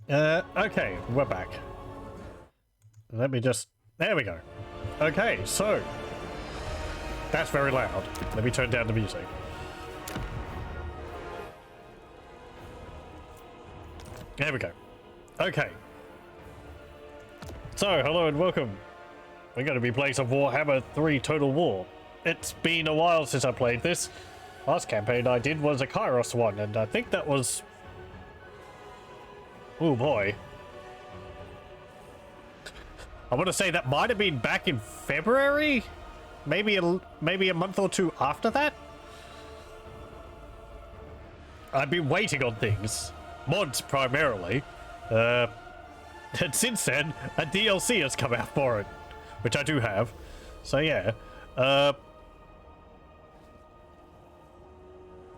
Okay, we're back. Let me just... There we go. Okay, so... That's very loud. Let me turn down the music. There we go. Okay. So, hello and welcome. We're going to be playing some Warhammer 3 Total War. It's been a while since I played this. Last campaign I did was a Kairos one, and I think that was... Oh boy. I want to say that might have been back in February? Maybe a month or two after that? I've been waiting on things. Mods primarily. And since then, a DLC has come out for it. Which I do have. So yeah.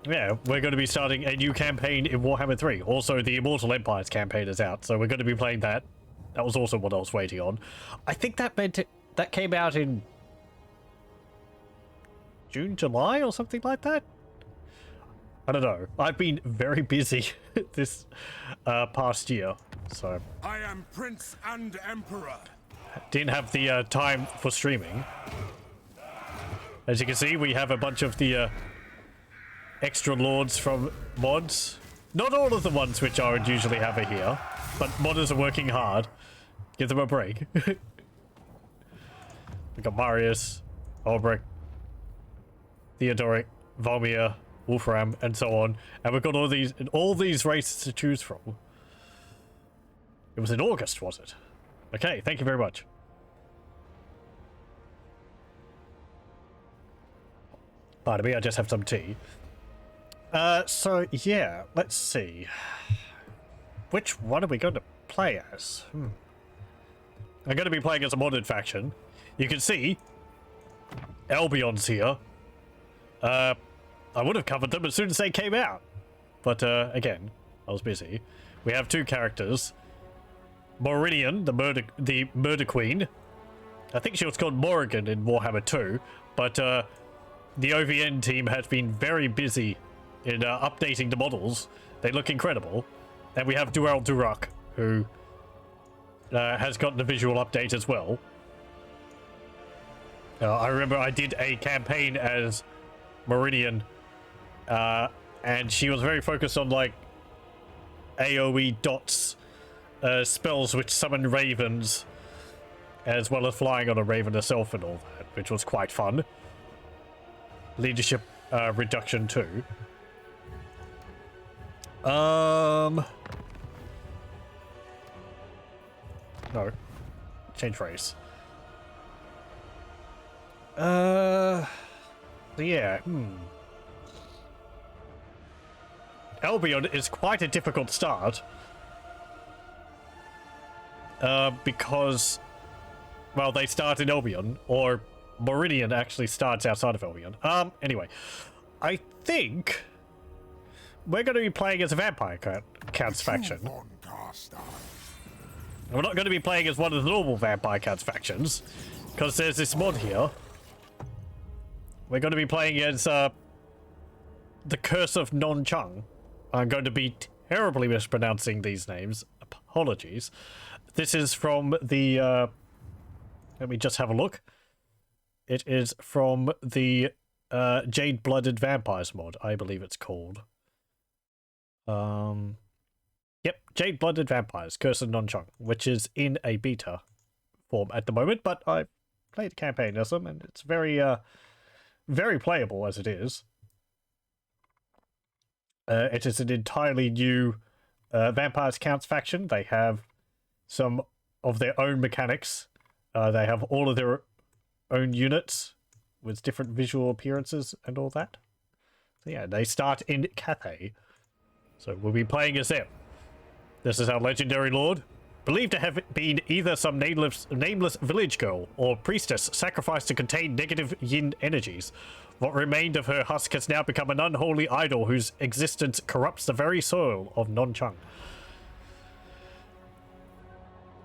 Yeah, we're going to be starting a new campaign in Warhammer 3. Also, the Immortal Empires campaign is out, so we're going to be playing that. That was also what I was waiting on. I think that that came out in June, July, or something like that. I don't know. I've been very busy this past year, so I am Prince and Emperor. Didn't have the time for streaming. As you can see, we have a bunch of the extra lords from mods. Not all of the ones which I would usually have are here, but modders are working hard. Give them a break. We got Marius, Ulbrich, Theodoric, Volmir, Wolfram, and so on. And we've got all these races to choose from. It was in August, was it? Okay, thank you very much. Pardon me, I just have some tea. So yeah, let's see. Which one are we going to play as? I'm going to be playing as a modded faction. You can see Albion's here. I would have covered them as soon as they came out, but again, I was busy. We have two characters. Moridian, the murder queen. I think she was called Morrigan in Warhammer 2, but the OVN team has been very busy in updating the models. They look incredible. And we have Dural Durak, who has gotten a visual update as well. I remember I did a campaign as Meridian, and she was very focused on like AoE dots, spells which summon ravens, as well as flying on a raven herself and all that, which was quite fun. Leadership reduction too. No. Change race. Yeah. Albion is quite a difficult start. Because, well, they start in Albion, or Meridian actually starts outside of Albion. Anyway, I think we're going to be playing as a Vampire Counts faction. We're not going to be playing as one of the normal Vampire Counts factions, because there's this mod here. We're going to be playing as the Curse of Nongchang. I'm going to be terribly mispronouncing these names. Apologies. This is from the... let me just have a look. It is from the Jade Blooded Vampires mod, I believe it's called. Yep, Jade Blooded Vampires, Curse of Nongchang, which is in a beta form at the moment, but I've played a campaign as them, and it's very, very playable as it is. It is an entirely new Vampires Counts faction. They have some of their own mechanics. They have all of their own units with different visual appearances and all that. So yeah, they start in Cathay. So we'll be playing as them. This is our legendary lord, believed to have been either some nameless village girl or priestess sacrificed to contain negative yin energies. What remained of her husk has now become an unholy idol whose existence corrupts the very soil of Nongchang.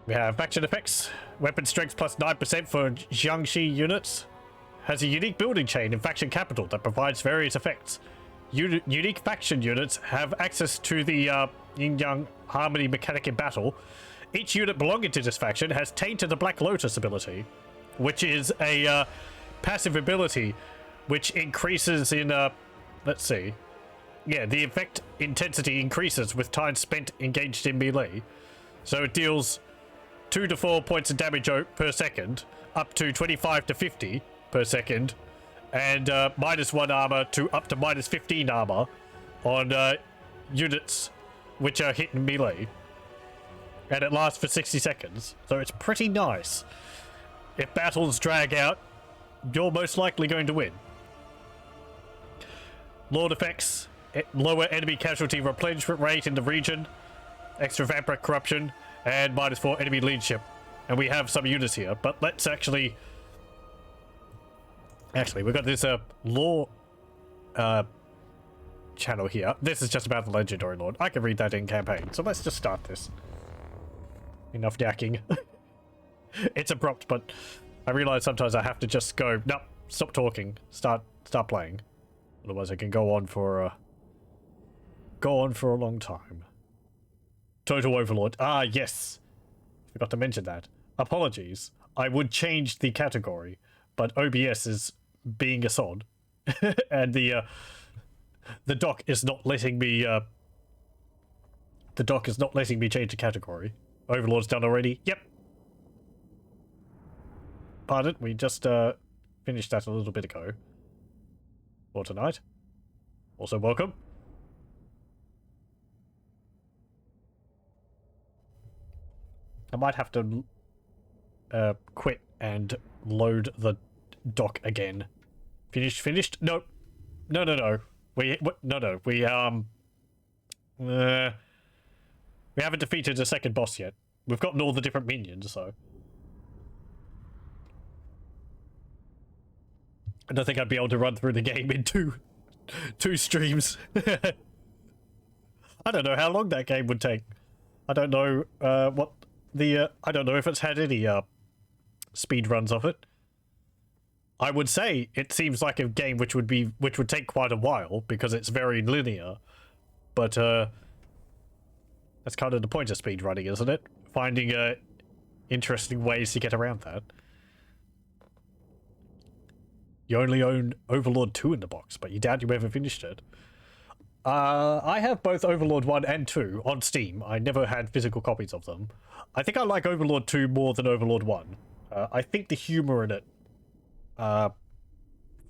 We have faction effects. Weapon strength plus 9% for Jiangxi units. Has a unique building chain in faction capital that provides various effects. Unique faction units have access to the yin-yang harmony mechanic in battle. Each unit belonging to this faction has Tainted the Black Lotus ability, which is a passive ability which increases in, let's see. Yeah, the effect intensity increases with time spent engaged in melee. So it deals 2 to 4 points of damage per second, up to 25 to 50 per second, and -1 armor to up to -15 armor on units which are hit in melee. And it lasts for 60 seconds, so it's pretty nice. If battles drag out, you're most likely going to win. Lord effects, lower enemy casualty replenishment rate in the region, extra vampire corruption, and -4 enemy leadership. And we have some units here, but let's actually we've got this lore channel here. This is just about the legendary lord. I can read that in campaign, so let's just start this. Enough yakking. It's abrupt, but I realize sometimes I have to just go, nope, stop talking, start playing. Otherwise I can go on for a long time. Total Overlord. Ah, yes. Forgot to mention that. Apologies. I would change the category, but OBS is being a sod. And the doc is not letting me change the category. Overlord's done already. Yep. Pardon, we just finished that a little bit ago. For tonight. Also welcome. I might have to quit and load the dock again. Finished? No. No. We haven't defeated a second boss yet. We've gotten all the different minions, so I don't think I'd be able to run through the game in two streams. I don't know how long that game would take. I don't know what the I don't know if it's had any speed runs of it. I would say it seems like a game which would take quite a while because it's very linear, but that's kind of the point of speed running, isn't it? Finding interesting ways to get around that. You only own Overlord 2 in the box, but you doubt you ever finished it. I have both Overlord 1 and 2 on Steam. I never had physical copies of them. I think I like Overlord 2 more than Overlord 1. I think the humor in it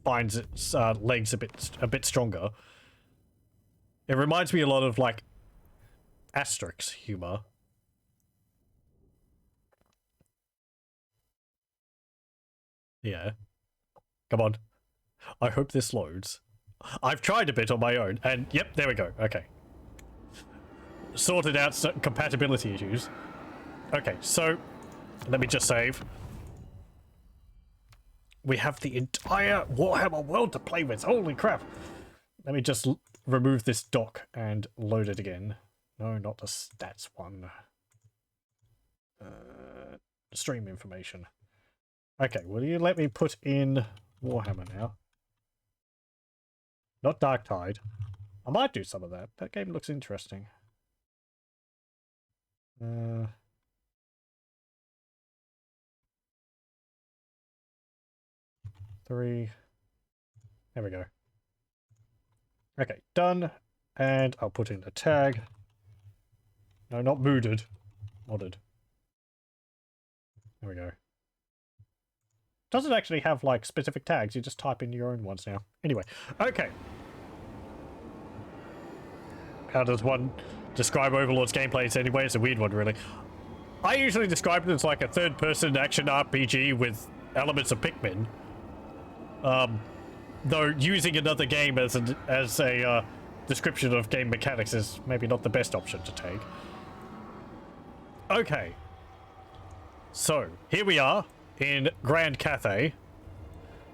finds its legs a bit stronger. It reminds me a lot of like Asterix humor. Yeah. Come on. I hope this loads. I've tried a bit on my own, and yep, there we go. Okay. Sorted out certain compatibility issues. Okay, so let me just save. We have the entire Warhammer world to play with. Holy crap. Let me just remove this dock and load it again. No, not the stats one. Stream information. Okay, will you let me put in Warhammer now? Not Dark Tide. I might do some of that. That game looks interesting. 3. There we go. Okay, done. And I'll put in the tag. No, not mooded. Modded. There we go. Doesn't actually have like specific tags, you just type in your own ones now. Anyway, okay. How does one describe Overlord's gameplay anyway? It's a weird one, really. I usually describe it as like a third-person action RPG with elements of Pikmin. Though using another game as a description of game mechanics is maybe not the best option to take. Okay. So, here we are. In Grand Cathay,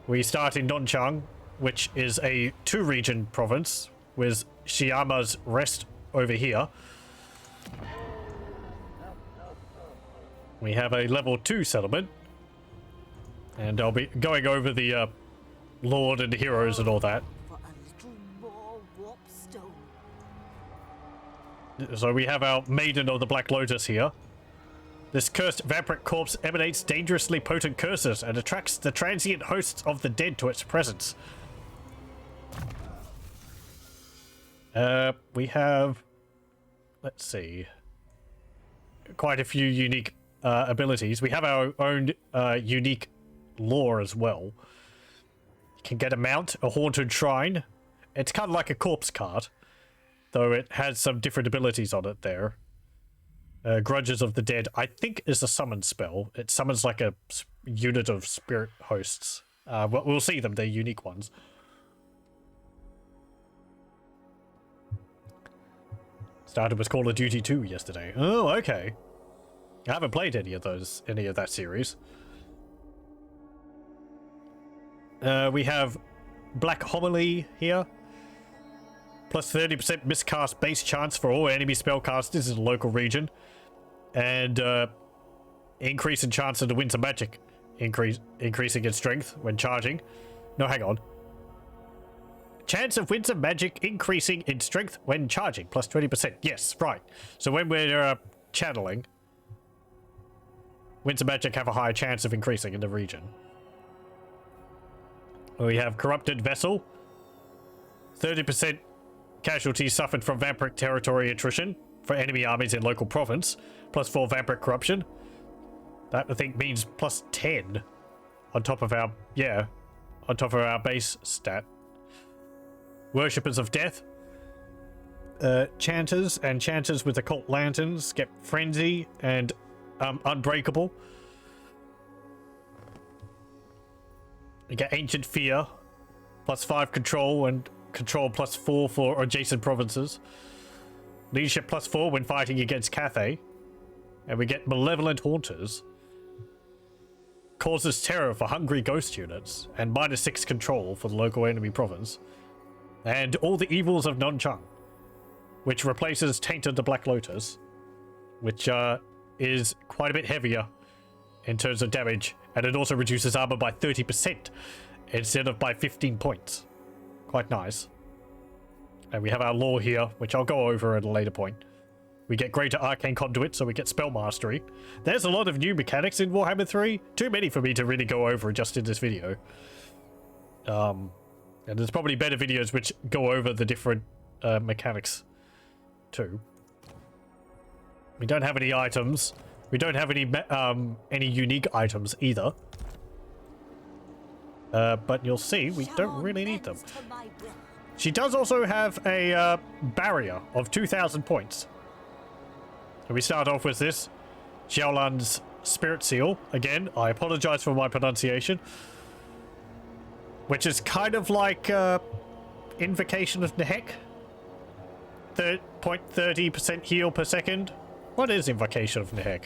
we start in Nongchang, which is a 2-region province, with Shiyama's Rest over here. We have a level 2 settlement, and I'll be going over the Lord and heroes and all that. So we have our Maiden of the Black Lotus here. This cursed vampiric corpse emanates dangerously potent curses and attracts the transient hosts of the dead to its presence. We have, let's see, quite a few unique abilities. We have our own unique lore as well. You can get a mount, a haunted shrine. It's kind of like a corpse card, though it has some different abilities on it there. Grudges of the Dead, I think, is a summon spell. It summons like a unit of spirit hosts. We'll see them, they're unique ones. Started with Call of Duty 2 yesterday. Oh, okay. I haven't played any of that series. We have Black Homily here. Plus 30% miscast base chance for all enemy spellcasters in the local region. And increase in chance of the Winds of Magic increasing in strength when charging. No, hang on. Chance of Winds of Magic increasing in strength when charging. Plus 20%. Yes, right. So when we're channeling, Winds of Magic have a higher chance of increasing in the region. We have Corrupted Vessel. 30% casualties suffered from vampiric territory attrition for enemy armies in local province. Plus 4 vampiric corruption. That, I think, means plus 10 on top of our, on top of our base stat. Worshippers of Death. Chanters and chanters with occult lanterns get Frenzy and Unbreakable. You get Ancient Fear. Plus 5 control and control plus 4 for adjacent provinces. Leadership plus 4 when fighting against Cathay. And we get Malevolent Haunters. Causes terror for hungry ghost units. And minus 6 control for the local enemy province. And All the Evils of Nongchang, which replaces Tainted the Black Lotus, which is quite a bit heavier in terms of damage. And it also reduces armor by 30% instead of by 15 points. Quite nice. And we have our lore here, which I'll go over at a later point. We get Greater Arcane Conduit, so we get Spell Mastery. There's a lot of new mechanics in Warhammer 3. Too many for me to really go over just in this video. And there's probably better videos which go over the different mechanics too. We don't have any items. We don't have any unique items either. But you'll see, we don't really need them. She does also have a barrier of 2,000 points. So we start off with this. Joljanan's Spirit Seal. Again, I apologize for my pronunciation. Which is kind of like Invocation of Nehek. 0.30% heal per second. What is Invocation of Nehek?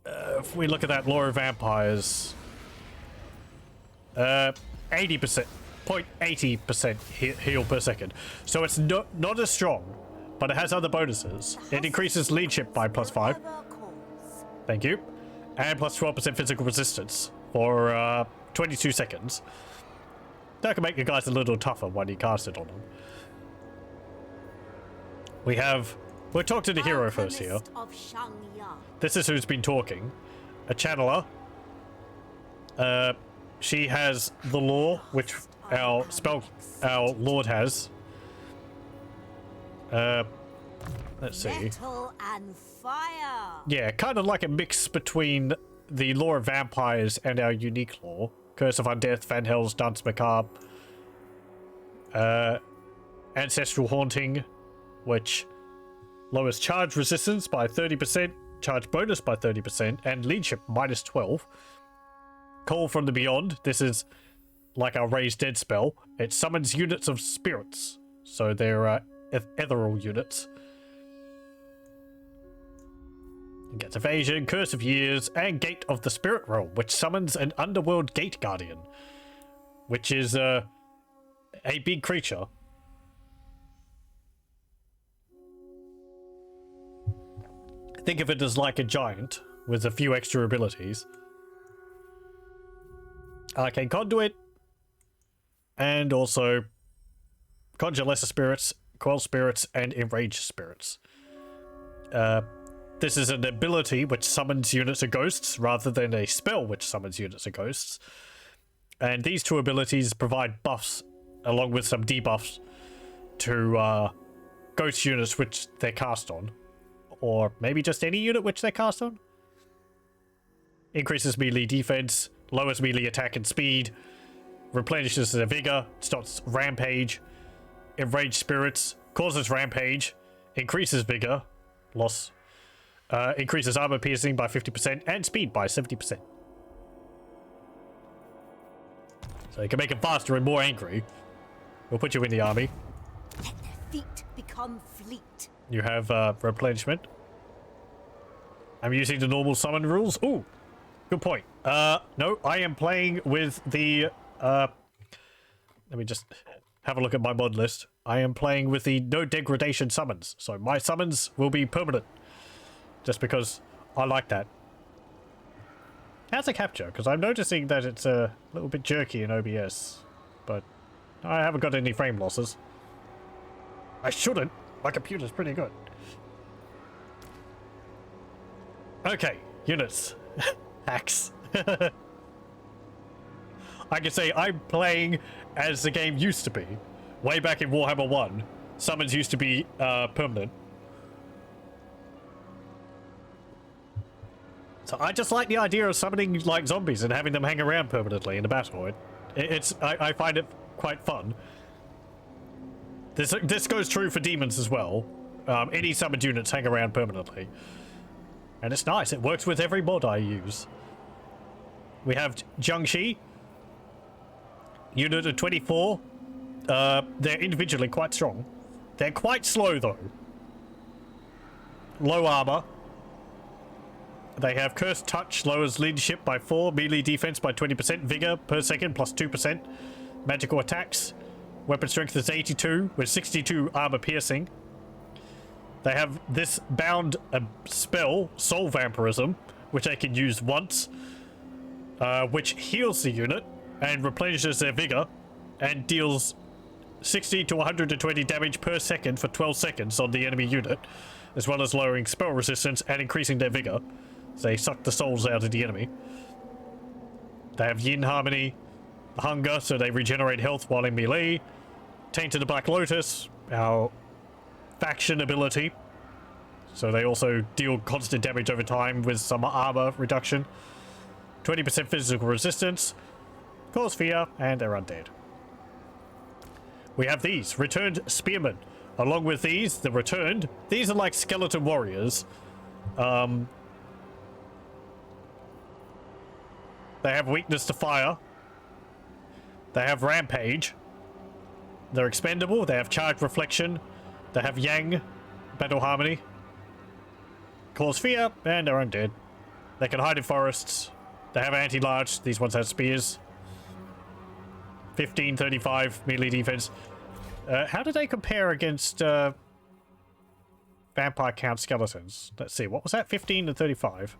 If we look at that Lore of Vampires. 80%. 0.80% heal per second. So it's not as strong, but it has other bonuses. It increases leadership by plus 5. Thank you. And plus 12% physical resistance for 22 seconds. That can make you guys a little tougher when you cast it on them. We'll talk to the hero first here. This is who's been talking. A channeler. She has the lore, which our lord has. Let's see. Metal and fire. Yeah, kind of like a mix between the lore of vampires and our unique lore. Curse of Undead, Van Hell's Dance Macabre. Ancestral Haunting, which lowers charge resistance by 30%, charge bonus by 30%, and leadership minus 12. Call from the Beyond. This is like our Raise Dead spell. It summons units of spirits, so they're ethereal units. It gets Evasion, Curse of Years, and Gate of the Spirit Realm, which summons an Underworld Gate Guardian, which is a big creature. Think of it as like a giant with a few extra abilities. Arcane Conduit, and also Conjure Lesser Spirits, quell spirits, and enrage spirits. This is an ability which summons units of ghosts rather than a spell which summons units of ghosts. And these two abilities provide buffs along with some debuffs to ghost units which they're cast on. Or maybe just any unit which they're cast on. Increases melee defense, lowers melee attack and speed, replenishes their vigor, stops rampage, enraged spirits, causes rampage, increases vigor, loss, increases armor piercing by 50% and speed by 70%. So you can make them faster and more angry. We'll put you in the army. Let their feet become fleet. You have replenishment. I'm using the normal summon rules. Ooh, good point. No, I am playing with the... let me just have a look at my mod list. I am playing with the no degradation summons. So my summons will be permanent. Just because I like that. How's the capture? Because I'm noticing that it's a little bit jerky in OBS. But I haven't got any frame losses. I shouldn't. My computer's pretty good. Okay, units. Hacks. I can say I'm playing as the game used to be. Way back in Warhammer 1, summons used to be permanent. So I just like the idea of summoning like zombies and having them hang around permanently in the battle. I find it quite fun. This goes true for demons as well. Any summoned units hang around permanently. And it's nice. It works with every mod I use. We have Jiangxi. Unit of 24. They're individually quite strong. They're quite slow though. Low armor. They have Cursed Touch, lowers leadership by 4, melee defense by 20%, vigor per second plus 2%, magical attacks. Weapon strength is 82 with 62 armor piercing. They have this bound spell, Soul Vampirism, which they can use once, which heals the unit and replenishes their vigor and deals 60 to 120 damage per second for 12 seconds on the enemy unit, as well as lowering spell resistance and increasing their vigor. So they suck the souls out of the enemy. They have Yin Harmony, Hunger, so they regenerate health while in melee. Tainted the Black Lotus, our faction ability. So they also deal constant damage over time with some armor reduction. 20% physical resistance, cause fear, and they're undead. We have these, Returned Spearmen. Along with these, the Returned, these are like skeleton warriors. They have weakness to fire. They have rampage. They're expendable. They have charge reflection. They have yang, battle harmony, cause fear, and they're undead. They can hide in forests. They have anti-large. These ones have spears. 15, 35 melee defense. How do they compare against vampire count skeletons? Let's see. What was that? 15 and 35.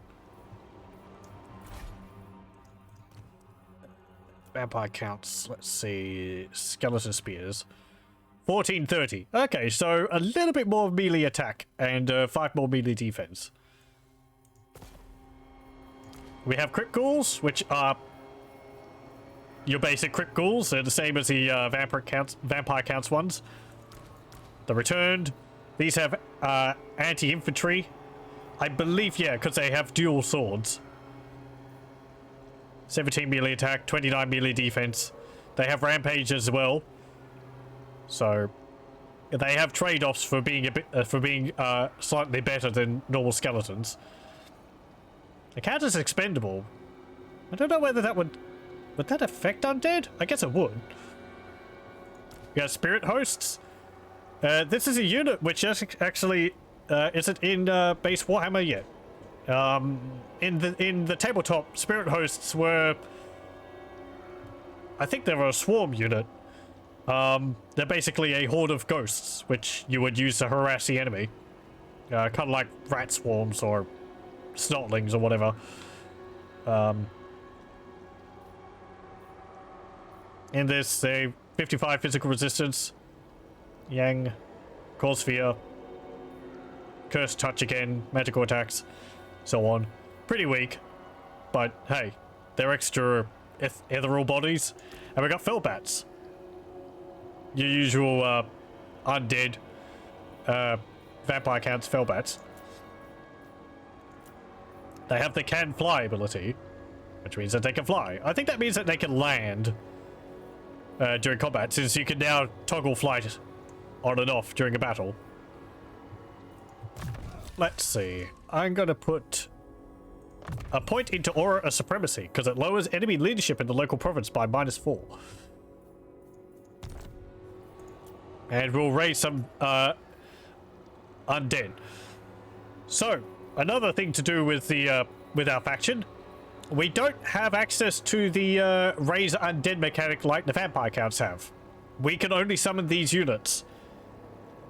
Vampire counts, let's see, skeleton spears. 1430. Okay, so a little bit more melee attack and 5 more melee defense. We have crit ghouls, which are your basic crit ghouls. They're the same as the vampire counts ones. The Returned. These have anti-infantry. I believe, yeah, because they have dual swords. 17 melee attack, 29 melee defense. They have rampage as well. So they have trade-offs for being slightly better than normal skeletons. The count is expendable. I don't know whether that would that affect undead? I guess it would. We have spirit hosts. This is a unit which actually isn't in base Warhammer yet. In the tabletop, spirit hosts were, I think they were a swarm unit. They're basically a horde of ghosts which you would use to harass the enemy, kind of like rat swarms or snotlings or whatever. In this, they 55 physical resistance, yang, Cause Fear, Curse Touch again, magical attacks, so on. Pretty weak, but hey, they're extra ethereal bodies. And we got Felbats. Your usual undead vampire counts Felbats. They have the can fly ability, which means that they can fly. I think that means that they can land during combat, since you can now toggle flight on and off during a battle. Let's see. I'm going to put a point into Aura of Supremacy, because it lowers enemy leadership in the local province by -4. And we'll raise some undead. So, another thing to do with the with our faction, we don't have access to the raise undead mechanic like the vampire counts have. We can only summon these units: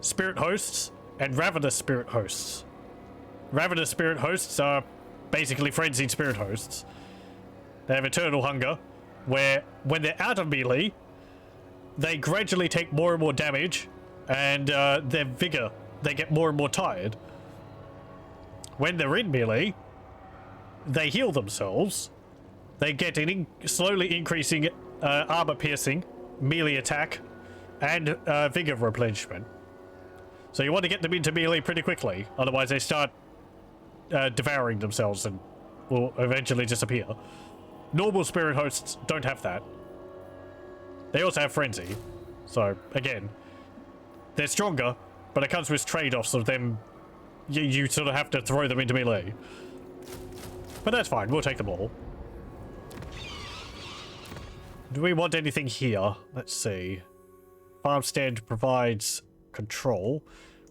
spirit hosts and ravenous spirit hosts. Ravenous spirit hosts are basically frenzied spirit hosts. They have eternal hunger, where when they're out of melee, they gradually take more and more damage, and their vigor, they get more and more tired. When they're in melee, they heal themselves. They get an slowly increasing armor piercing, melee attack, and vigor replenishment. So you want to get them into melee pretty quickly, otherwise they start devouring themselves and will eventually disappear. Normal spirit hosts don't have that. They also have frenzy, so again, they're stronger, but it comes with trade-offs of them. You sort of have to throw them into melee. But that's fine, we'll take them all. Do we want anything here? Let's see. Farm stand provides control.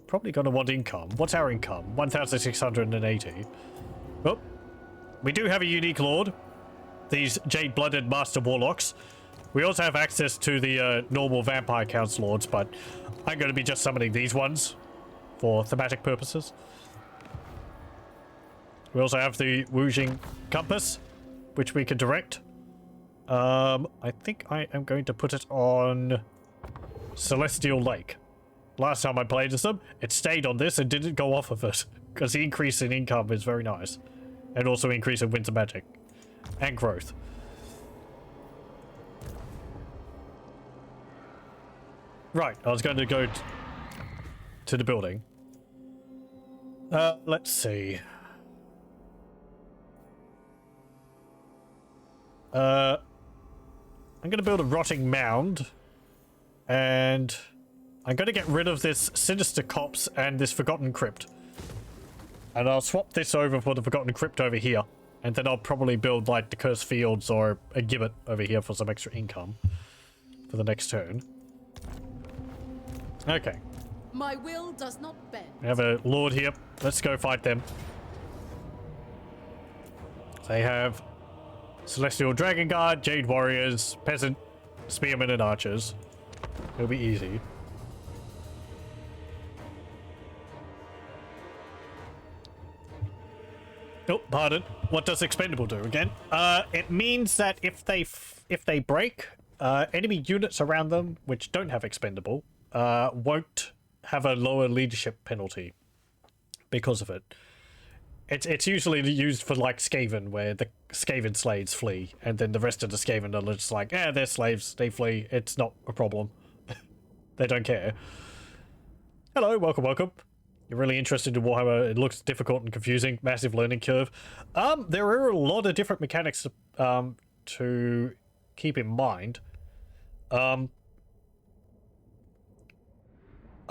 Probably going to want income. What's our income? 1,680. Oh, we do have a unique lord. These Jade Blooded Master Warlocks. We also have access to the normal Vampire Counts Lords, but I'm going to be just summoning these ones for thematic purposes. We also have the Woojing Compass, which we can direct. I think I am going to put it on Celestial Lake. Last time I played as them, it stayed on this and didn't go off of it, because the increase in income is very nice. And also increase in winter magic. And growth. Right, I was going to go to the building. Let's see. I'm going to build a rotting mound. And I'm going to get rid of this Sinister Copse and this Forgotten Crypt. And I'll swap this over for the Forgotten Crypt over here. And then I'll probably build like the Cursed Fields or a Gibbet over here for some extra income for the next turn. Okay. My will does not bend. We have a lord here. Let's go fight them. They have Celestial Dragon Guard, Jade Warriors, Peasant, Spearmen, and Archers. It'll be easy. Oh, pardon. What does expendable do again? It means that if they break, enemy units around them which don't have expendable won't have a lower leadership penalty because of it. It's usually used for like Skaven, where the Skaven slaves flee, and then the rest of the Skaven are just like, they're slaves, they flee, it's not a problem. They don't care. Hello, welcome, welcome. You're really interested in Warhammer. It looks difficult and confusing. Massive learning curve. There are a lot of different mechanics to keep in mind. I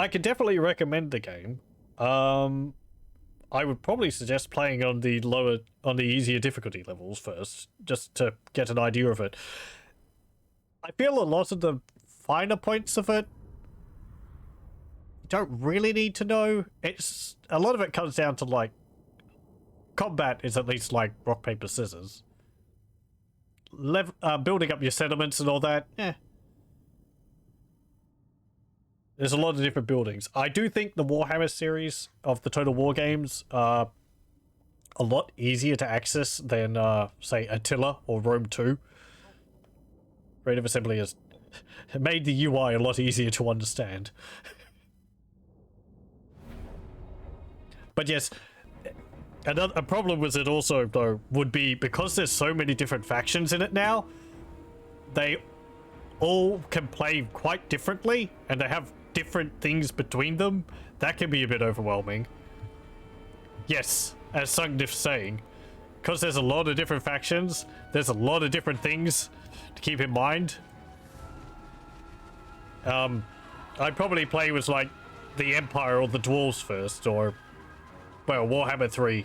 could definitely recommend the game. I would probably suggest playing on the easier difficulty levels first, just to get an idea of it. I feel a lot of the finer points of it don't really need to know. It's a lot of it comes down to like combat is at least like rock paper scissors. Building up your settlements and all that. There's a lot of different buildings. I do think the Warhammer series of the Total War games are a lot easier to access than say Attila or Rome 2. Rate of Assembly has made the UI a lot easier to understand. But yes, a problem with it also, though, would be because there's so many different factions in it now, they all can play quite differently, and they have different things between them. That can be a bit overwhelming. Yes, as Sungnif's saying, because there's a lot of different factions, there's a lot of different things to keep in mind. I'd probably play with, like, the Empire or the Dwarves first, or, well, Warhammer 3,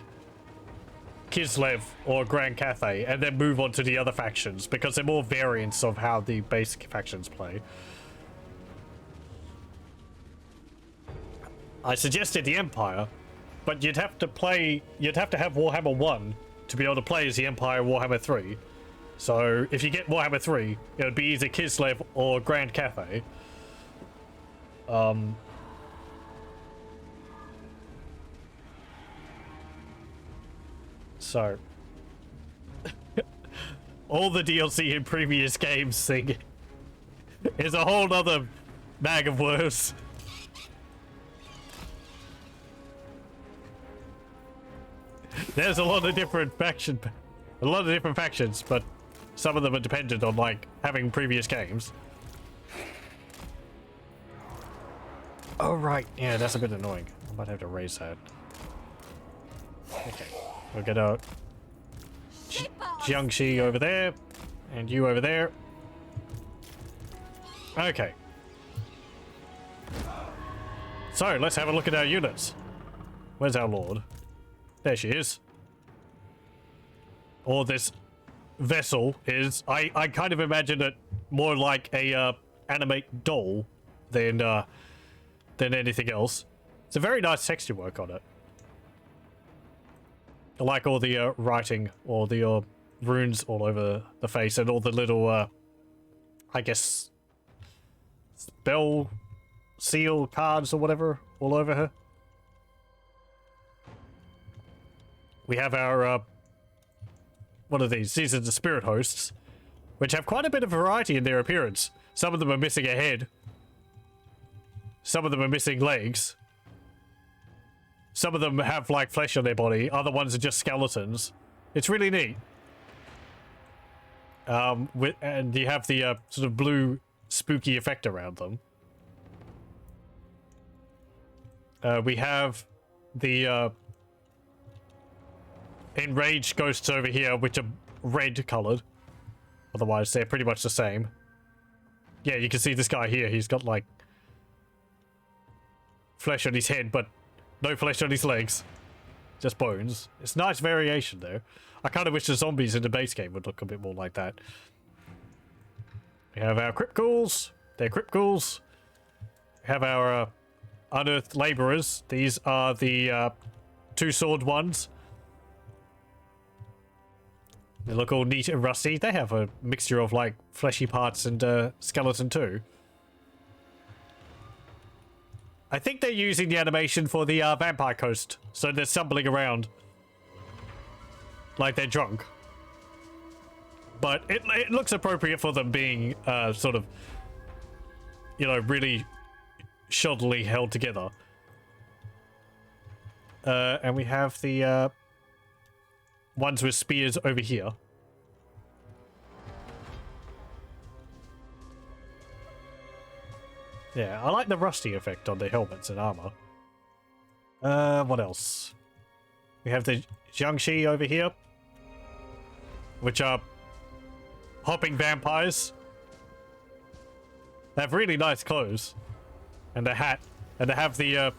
Kislev, or Grand Cathay, and then move on to the other factions, because they're more variants of how the basic factions play. I suggested the Empire, but you'd have to have Warhammer 1 to be able to play as the Empire Warhammer 3. So if you get Warhammer 3, it would be either Kislev or Grand Cathay. So all the DLC in previous games thing is a whole other bag of worms. There's a lot of different factions, but some of them are dependent on, like, having previous games. Oh right, yeah, that's a bit annoying. I might have to raise that. Okay, we'll get out Jiangxi over there, and you over there. Okay. So, let's have a look at our units. Where's our lord? There she is. Or this vessel is. I kind of imagine it more like a animate doll than anything else. It's a very nice texture work on it. I like all the writing, or the runes all over the face, and all the little, I guess, spell seal cards or whatever all over her. We have our, what are these? These are the spirit hosts, which have quite a bit of variety in their appearance. Some of them are missing a head. Some of them are missing legs. Some of them have, like, flesh on their body. Other ones are just skeletons. It's really neat. And you have the sort of blue spooky effect around them. We have the enraged ghosts over here, which are red colored. Otherwise, they're pretty much the same. Yeah, you can see this guy here. He's got, like, flesh on his head, but no flesh on his legs. Just bones. It's nice variation, though. I kind of wish the zombies in the base game would look a bit more like that. We have our crypt ghouls. They're crypt ghouls. We have our unearthed laborers. These are the two-sword ones. They look all neat and rusty. They have a mixture of, like, fleshy parts and skeleton too. I think they're using the animation for the Vampire Coast, so they're stumbling around like they're drunk. But it looks appropriate for them being sort of, you know, really shoddily held together. And we have the ones with spears over here. Yeah, I like the rusty effect on the helmets and armor. What else? We have the Jiangxi over here, which are hopping vampires. They have really nice clothes and a hat, and they have the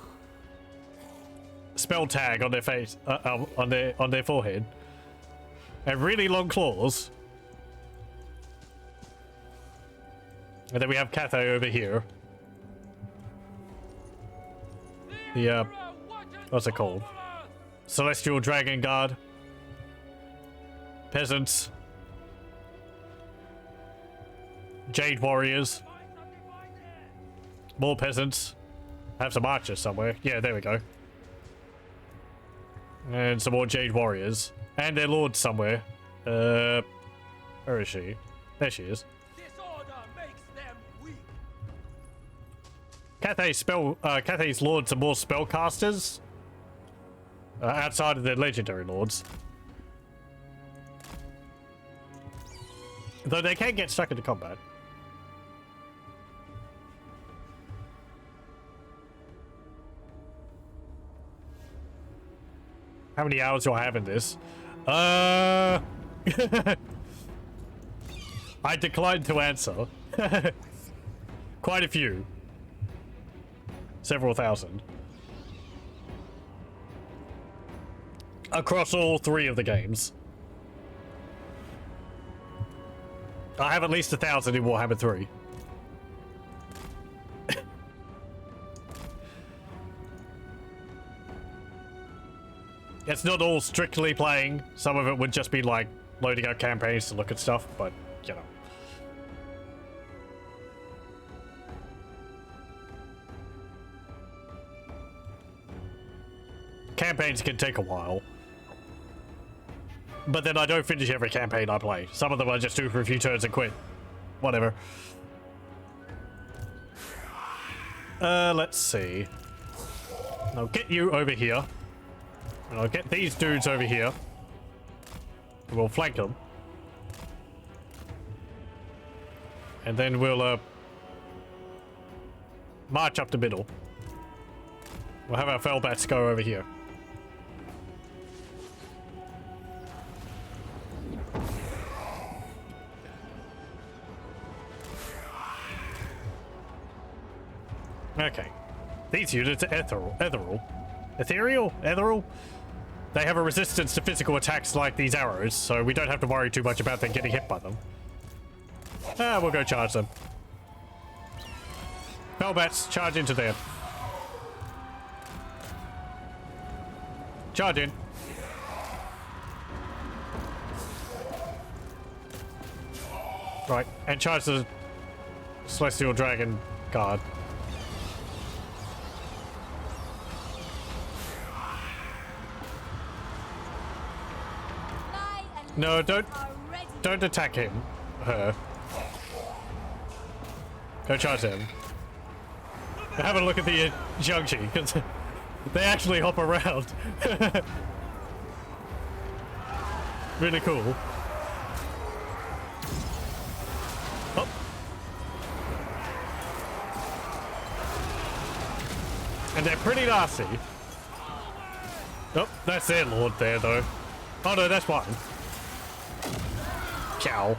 spell tag on their face, on their forehead, and really long claws. And then we have Cathay over here. The what's it called? Celestial Dragon Guard. Peasants. Jade Warriors. More peasants. Have some archers somewhere. Yeah, there we go. And some more Jade Warriors. And their lord somewhere. Where is she? There she is. Cathay's lords are more spellcasters. outside of the legendary lords. Though they can get stuck into combat. How many hours do I have in this? I declined to answer. Quite a few. Several thousand. Across all 3 of the games. I have at least 1,000 in Warhammer 3. It's not all strictly playing. Some of it would just be like loading out campaigns to look at stuff, but you know. Campaigns can take a while. But then I don't finish every campaign I play. Some of them I just do for a few turns and quit. Whatever. Let's see. I'll get you over here. And I'll get these dudes over here. We'll flank them. And then we'll, march up the middle. We'll have our Fellbats go over here. Okay. These units are ethereal? They have a resistance to physical attacks like these arrows, so we don't have to worry too much about them getting hit by them. We'll go charge them. Fellbats, charge into them. Charge in. Right, and charge the Celestial Dragon Guard. No, don't attack him. Her. Go charge them. Have a look at the Jiangxi, because they actually hop around. Really cool. Oh. And they're pretty nasty. Oh, that's their lord there, though. Oh no, that's mine. Cow.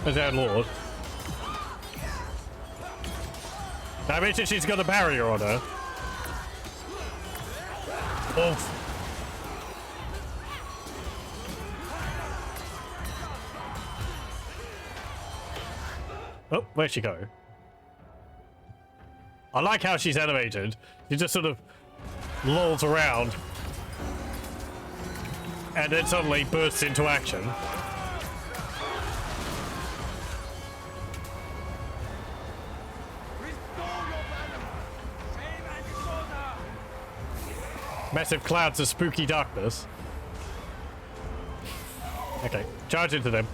There's our lord. I mentioned she's got a barrier on her. Oof. Oh, where'd she go? I like how she's animated. She just sort of lolls around and then suddenly bursts into action. Massive clouds of spooky darkness. Okay, charge into them.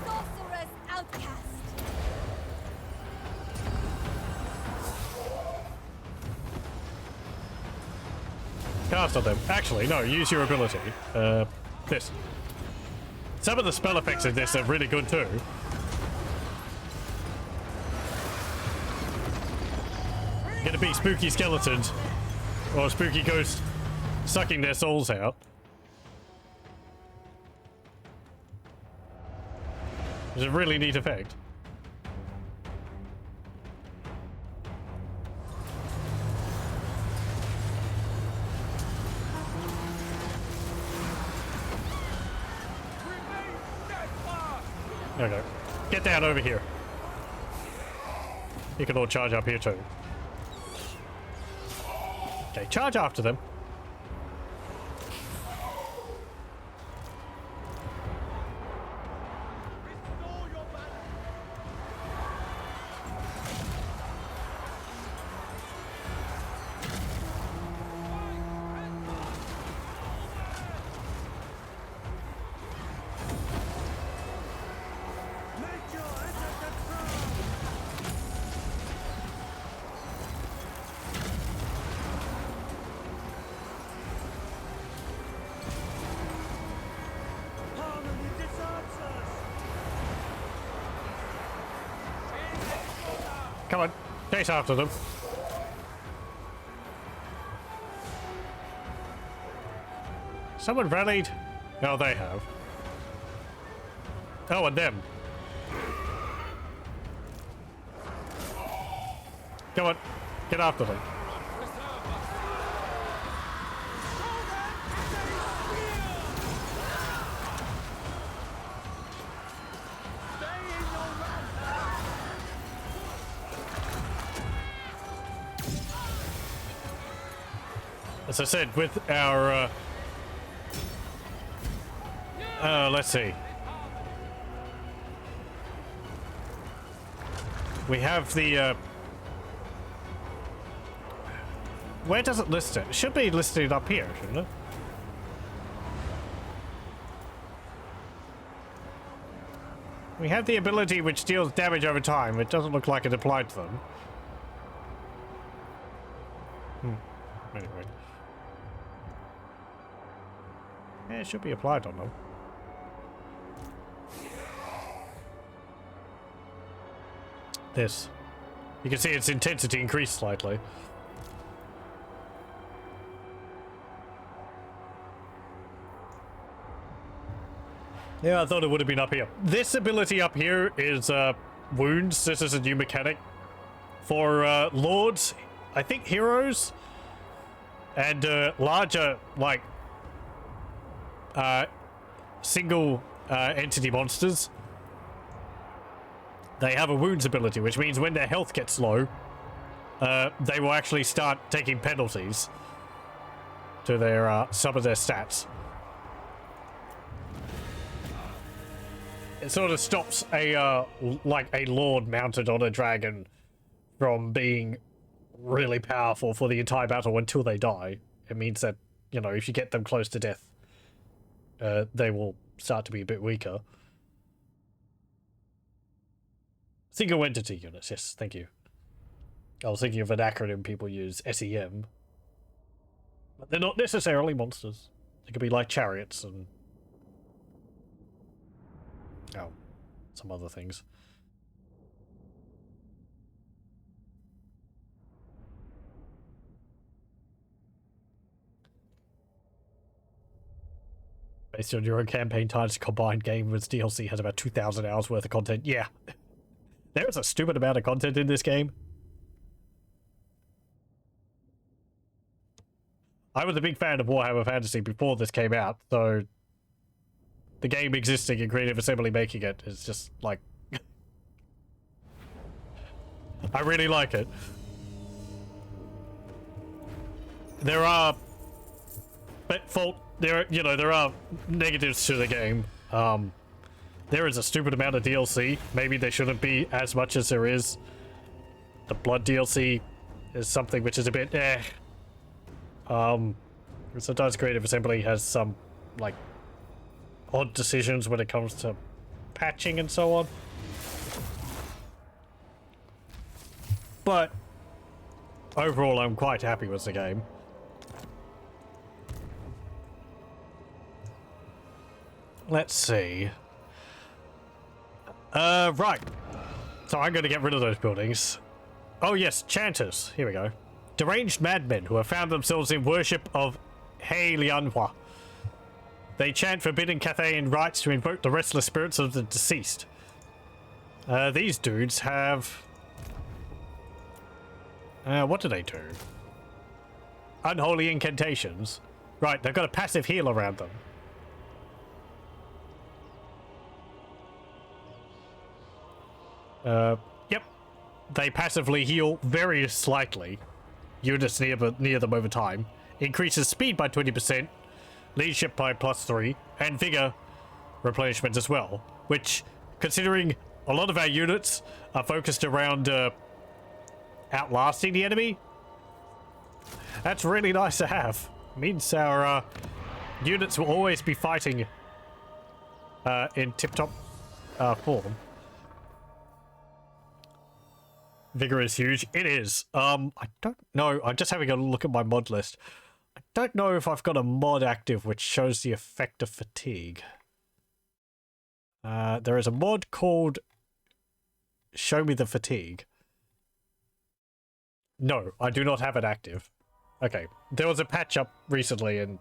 Sorcerer's outcast. Cast on them. Actually, no, use your ability. This. Some of the spell effects in this are really good too. Gonna be spooky skeletons or spooky ghosts sucking their souls out. It's a really neat effect. Okay, get down over here. You can all charge up here too. Okay, charge after them. Come on, chase after them. Someone rallied? Oh, they have. Oh, and them. Come on, get after them. As I said, with our, let's see. We have the, where does it list it? It should be listed up here, shouldn't it? We have the ability which deals damage over time. It doesn't look like it applied to them. Anyway. Yeah, it should be applied on them. This. You can see its intensity increased slightly. Yeah, I thought it would have been up here. This ability up here is wounds. This is a new mechanic for lords, I think heroes, and larger, like, single entity monsters. They have a wounds ability, which means when their health gets low, they will actually start taking penalties to their some of their stats. It sort of stops a like a lord mounted on a dragon from being really powerful for the entire battle until they die. It means that, you know, if you get them close to death, they will start to be a bit weaker. Single entity units, yes, thank you. I was thinking of an acronym people use, SEM. But they're not necessarily monsters. They could be like chariots and... oh, some other things. Based on your own campaign times, combined game with DLC has about 2,000 hours worth of content. Yeah. There is a stupid amount of content in this game. I was a big fan of Warhammer Fantasy before this came out, so the game existing and Creative Assembly making it is just like... I really like it. There are... there are negatives to the game. There is a stupid amount of DLC. Maybe there shouldn't be as much as there is. The blood DLC is something which is a bit sometimes Creative Assembly has some, like, odd decisions when it comes to patching and so on. But overall, I'm quite happy with the game. Let's see. Right. So I'm going to get rid of those buildings. Oh yes, chanters. Here we go. Deranged madmen who have found themselves in worship of He Lianhua. They chant forbidden Cathayan rites to invoke the restless spirits of the deceased. These dudes have... what do they do? Unholy incantations. Right, they've got a passive heal around them. Yep. They passively heal very slightly. Units near them over time. Increases speed by 20%, leadership by +3, and vigor replenishment as well. Which, considering a lot of our units are focused around outlasting the enemy, that's really nice to have. Means our units will always be fighting in tip-top form. Vigor is huge. It is. I don't know. I'm just having a look at my mod list. I don't know if I've got a mod active which shows the effect of fatigue. There is a mod called show me the fatigue. No, I do not have it active. Okay, there was a patch up recently and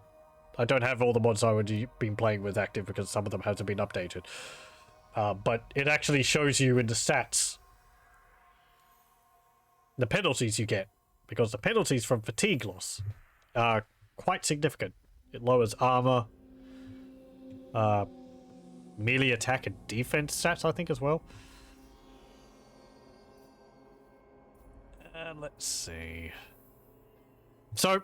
I don't have all the mods I would have been playing with active because some of them hasn't been updated. But it actually shows you in the stats the penalties you get, because the penalties from fatigue loss are quite significant. It lowers armor, melee attack and defense stats, I think, as well. Let's see. So,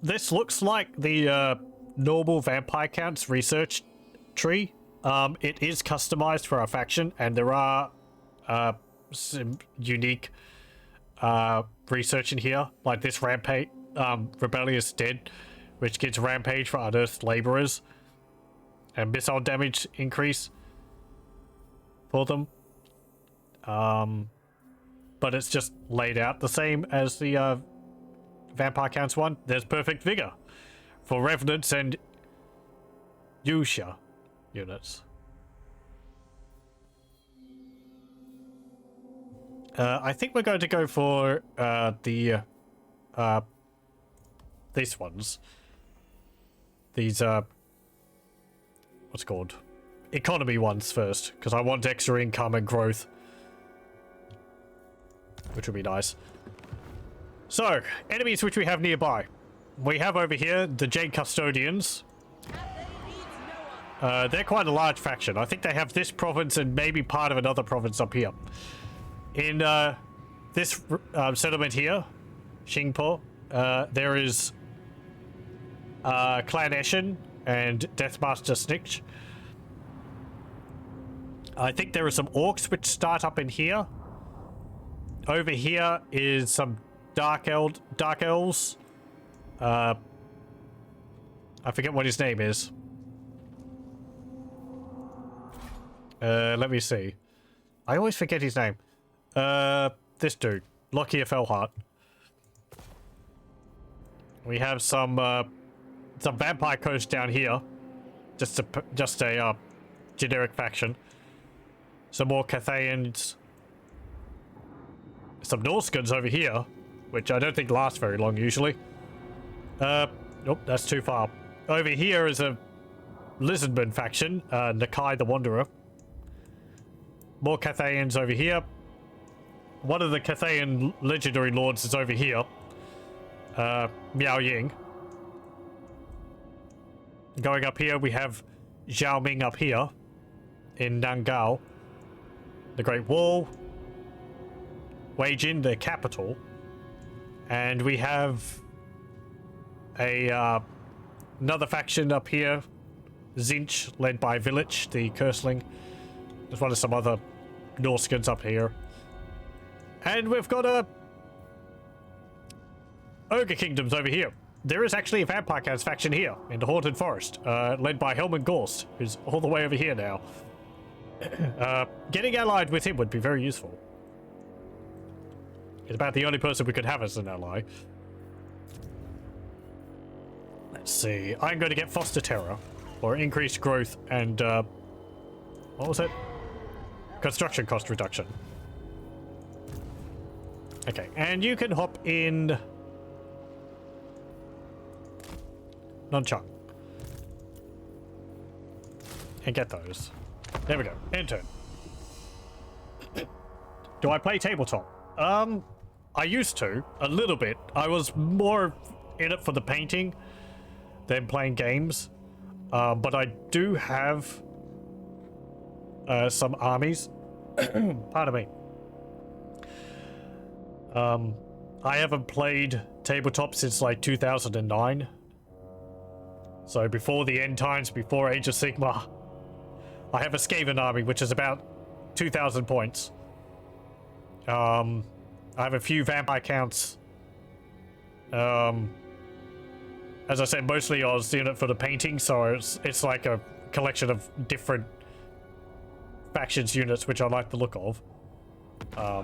this looks like the normal vampire counts research tree. It is customized for our faction, and there are some unique research in here, like this rampage, rebellious dead, which gives rampage for unearthed laborers and missile damage increase for them. But it's just laid out the same as the vampire counts one. There's perfect vigor for revenants and Yusha units. I think we're going to go for these ones. These what's it called? Economy ones first, because I want extra income and growth, which would be nice. So, enemies which we have nearby. We have over here the Jade Custodians. They're quite a large faction. I think they have this province and maybe part of another province up here. In this settlement here, Xingpo, there is Clan Eshin and Deathmaster Snitch. I think there are some orcs which start up in here. Over here is some dark elves. I forget what his name is. Let me see. I always forget his name. This dude, Lockyer Fellheart. We have some vampire coast down here. Just a generic faction. Some more Cathayans. Some Norskans over here, which I don't think last very long usually. Nope, that's too far. Over here is a Lizardman faction, Nakai the Wanderer. More Cathayans over here. One of the Cathayan legendary lords is over here. Miao Ying. Going up here, we have Zhao Ming up here in Nangao. The Great Wall. Wei Jin, the capital. And we have a another faction up here, Zinch, led by Village, the Curseling. There's one of some other Norskans up here. And we've got a Ogre Kingdoms over here. There is actually a Vampire Counts faction here in the Haunted Forest, led by Helman Gorst, who's all the way over here now. Getting allied with him would be very useful. He's about the only person we could have as an ally. Let's see. I'm going to get Foster Terror, or increased growth and, what was it? Construction cost reduction. Okay, and you can hop in Nongchang and get those. There we go. Enter. Do I play tabletop? I used to a little bit. I was more in it for the painting than playing games. But I do have some armies. Pardon me. I haven't played tabletop since like 2009. So before the end times, before Age of Sigmar. I have a Skaven army, which is about 2,000 points. I have a few vampire counts. As I said, mostly I was in it for the painting, so it's like a collection of different factions units, which I like the look of. I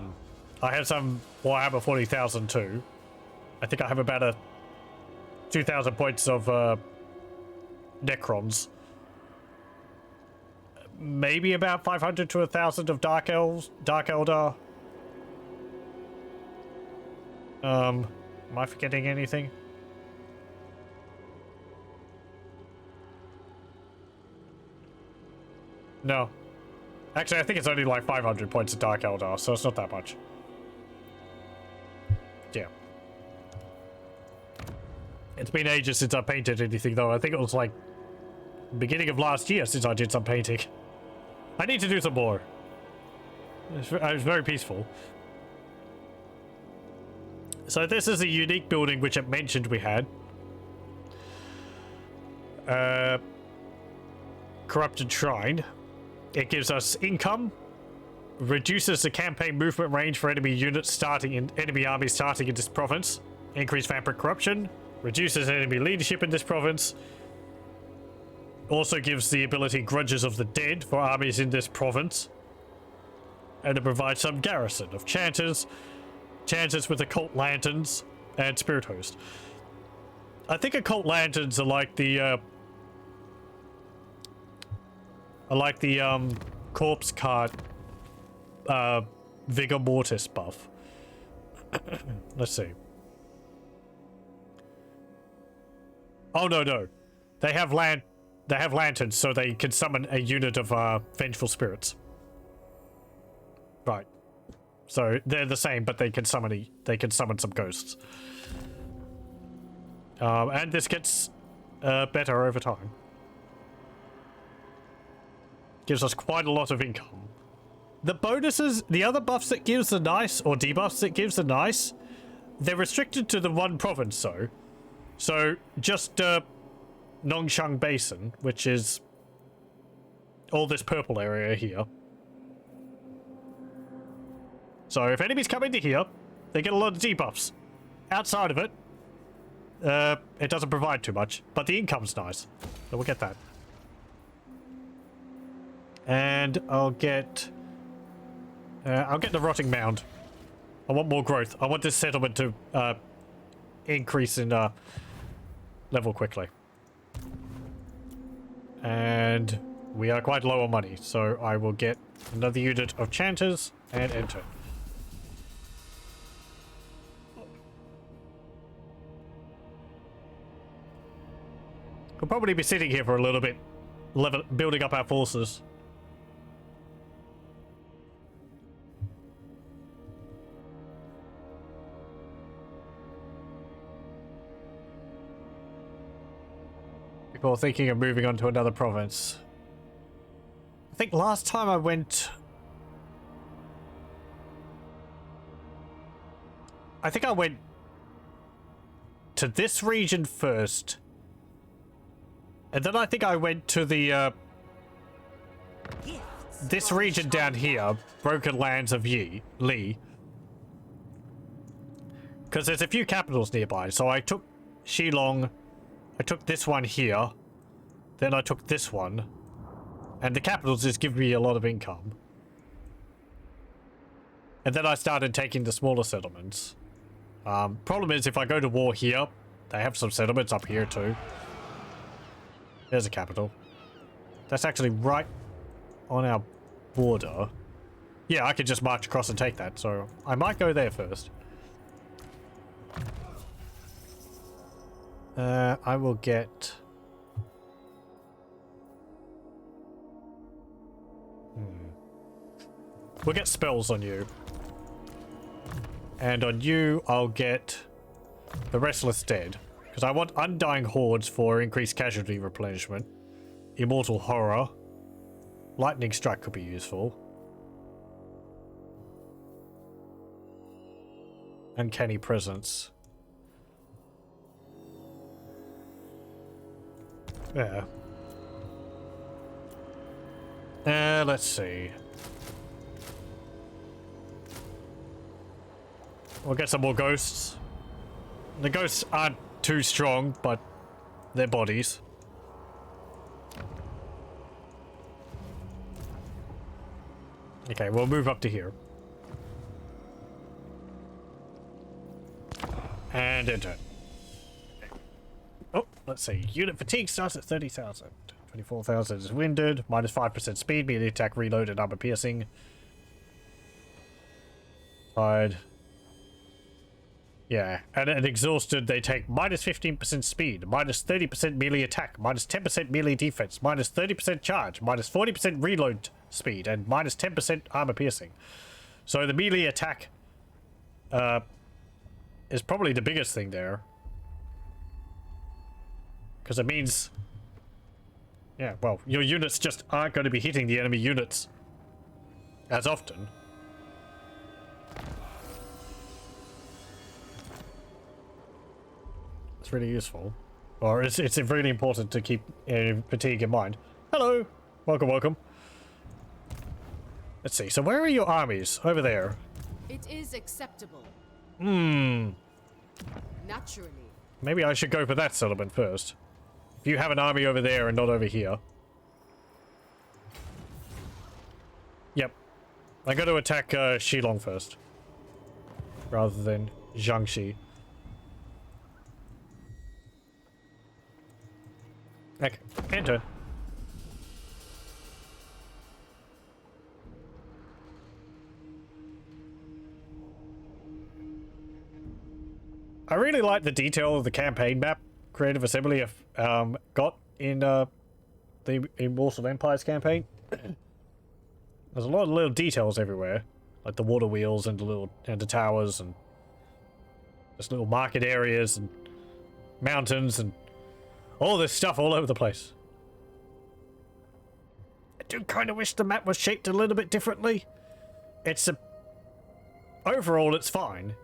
have some Warhammer 40,000 too. I think I have about a 2,000 points of Necrons. maybe about 500 to 1,000 of Dark Elves, Dark Elder. Am I forgetting anything? No. Actually, I think it's only like 500 points of Dark Elder, so it's not that much. Yeah. It's been ages since I painted anything, though. I think it was like beginning of last year since I did some painting. I need to do some more. It was very peaceful. So this is a unique building which it mentioned we had. Corrupted Shrine. It gives us income, reduces the campaign movement range for enemy units starting in enemy armies starting in this province, increased vampire corruption, reduces enemy leadership in this province. Also gives the ability Grudges of the Dead for armies in this province. And it provides some garrison of chanters with occult lanterns, and spirit host. I think occult lanterns are like the corpse cart vigor mortis buff. Let's see. Oh no. They have lanterns, so they can summon a unit of vengeful spirits. Right. So they're the same, but they can summon some ghosts. And this gets better over time. Gives us quite a lot of income. The bonuses, the other buffs it gives are nice, or debuffs it gives are nice. They're restricted to the one province, though. So just Nongchang Basin, which is all this purple area here. So if enemies come into here, they get a lot of debuffs. Outside of it, it doesn't provide too much, but the income's nice. So we'll get that. And I'll get the Rotting Mound. I want more growth. I want this settlement to increase in level quickly. And we are quite low on money, so I will get another unit of Chanters and enter. We'll probably be sitting here for a little bit, building up our forces. Before thinking of moving on to another province. I think last time I went... I think I went to this region first. And then I think I went to the, this region down here, Broken Lands of Lee. Because there's a few capitals nearby. So I took Shillong, I took this one here, then I took this one. And the capitals just give me a lot of income. And then I started taking the smaller settlements. Problem is, if I go to war here, they have some settlements up here too. There's a capital. That's actually right on our border. Yeah, I could just march across and take that, so I might go there first. I will get... We'll get spells on you. And on you, I'll get the Restless Dead. Because I want Undying Hordes for increased casualty replenishment. Immortal Horror. Lightning Strike could be useful. Uncanny Presence. Yeah. Let's see. We'll get some more ghosts. The ghosts aren't too strong, but they're bodies. Okay, we'll move up to here. And enter. Okay. Oh, let's see. Unit fatigue starts at 30,000. 24,000 is winded. Minus 5% speed, melee attack, reload, and armor piercing. Tired. Yeah, and exhausted, they take minus 15% speed, minus 30% melee attack, minus 10% melee defense, minus 30% charge, minus 40% reload speed, and minus 10% armor piercing. So the melee attack is probably the biggest thing there. Because it means... Yeah, well, your units just aren't going to be hitting the enemy units as often. It's really useful. Or it's really important to keep fatigue in mind. Hello! Welcome, welcome. Let's see, so where are your armies? Over there. It is acceptable. Naturally. Maybe I should go for that settlement first. If you have an army over there and not over here. Yep. I'm going to attack Shilong first. Rather than Jiangxi. Okay, enter. I really like the detail of the campaign map Creative Assembly got in the Wars of Empires campaign. There's a lot of little details everywhere, like the water wheels and the towers and just little market areas and mountains and all this stuff all over the place. I do kind of wish the map was shaped a little bit differently. Overall, it's fine.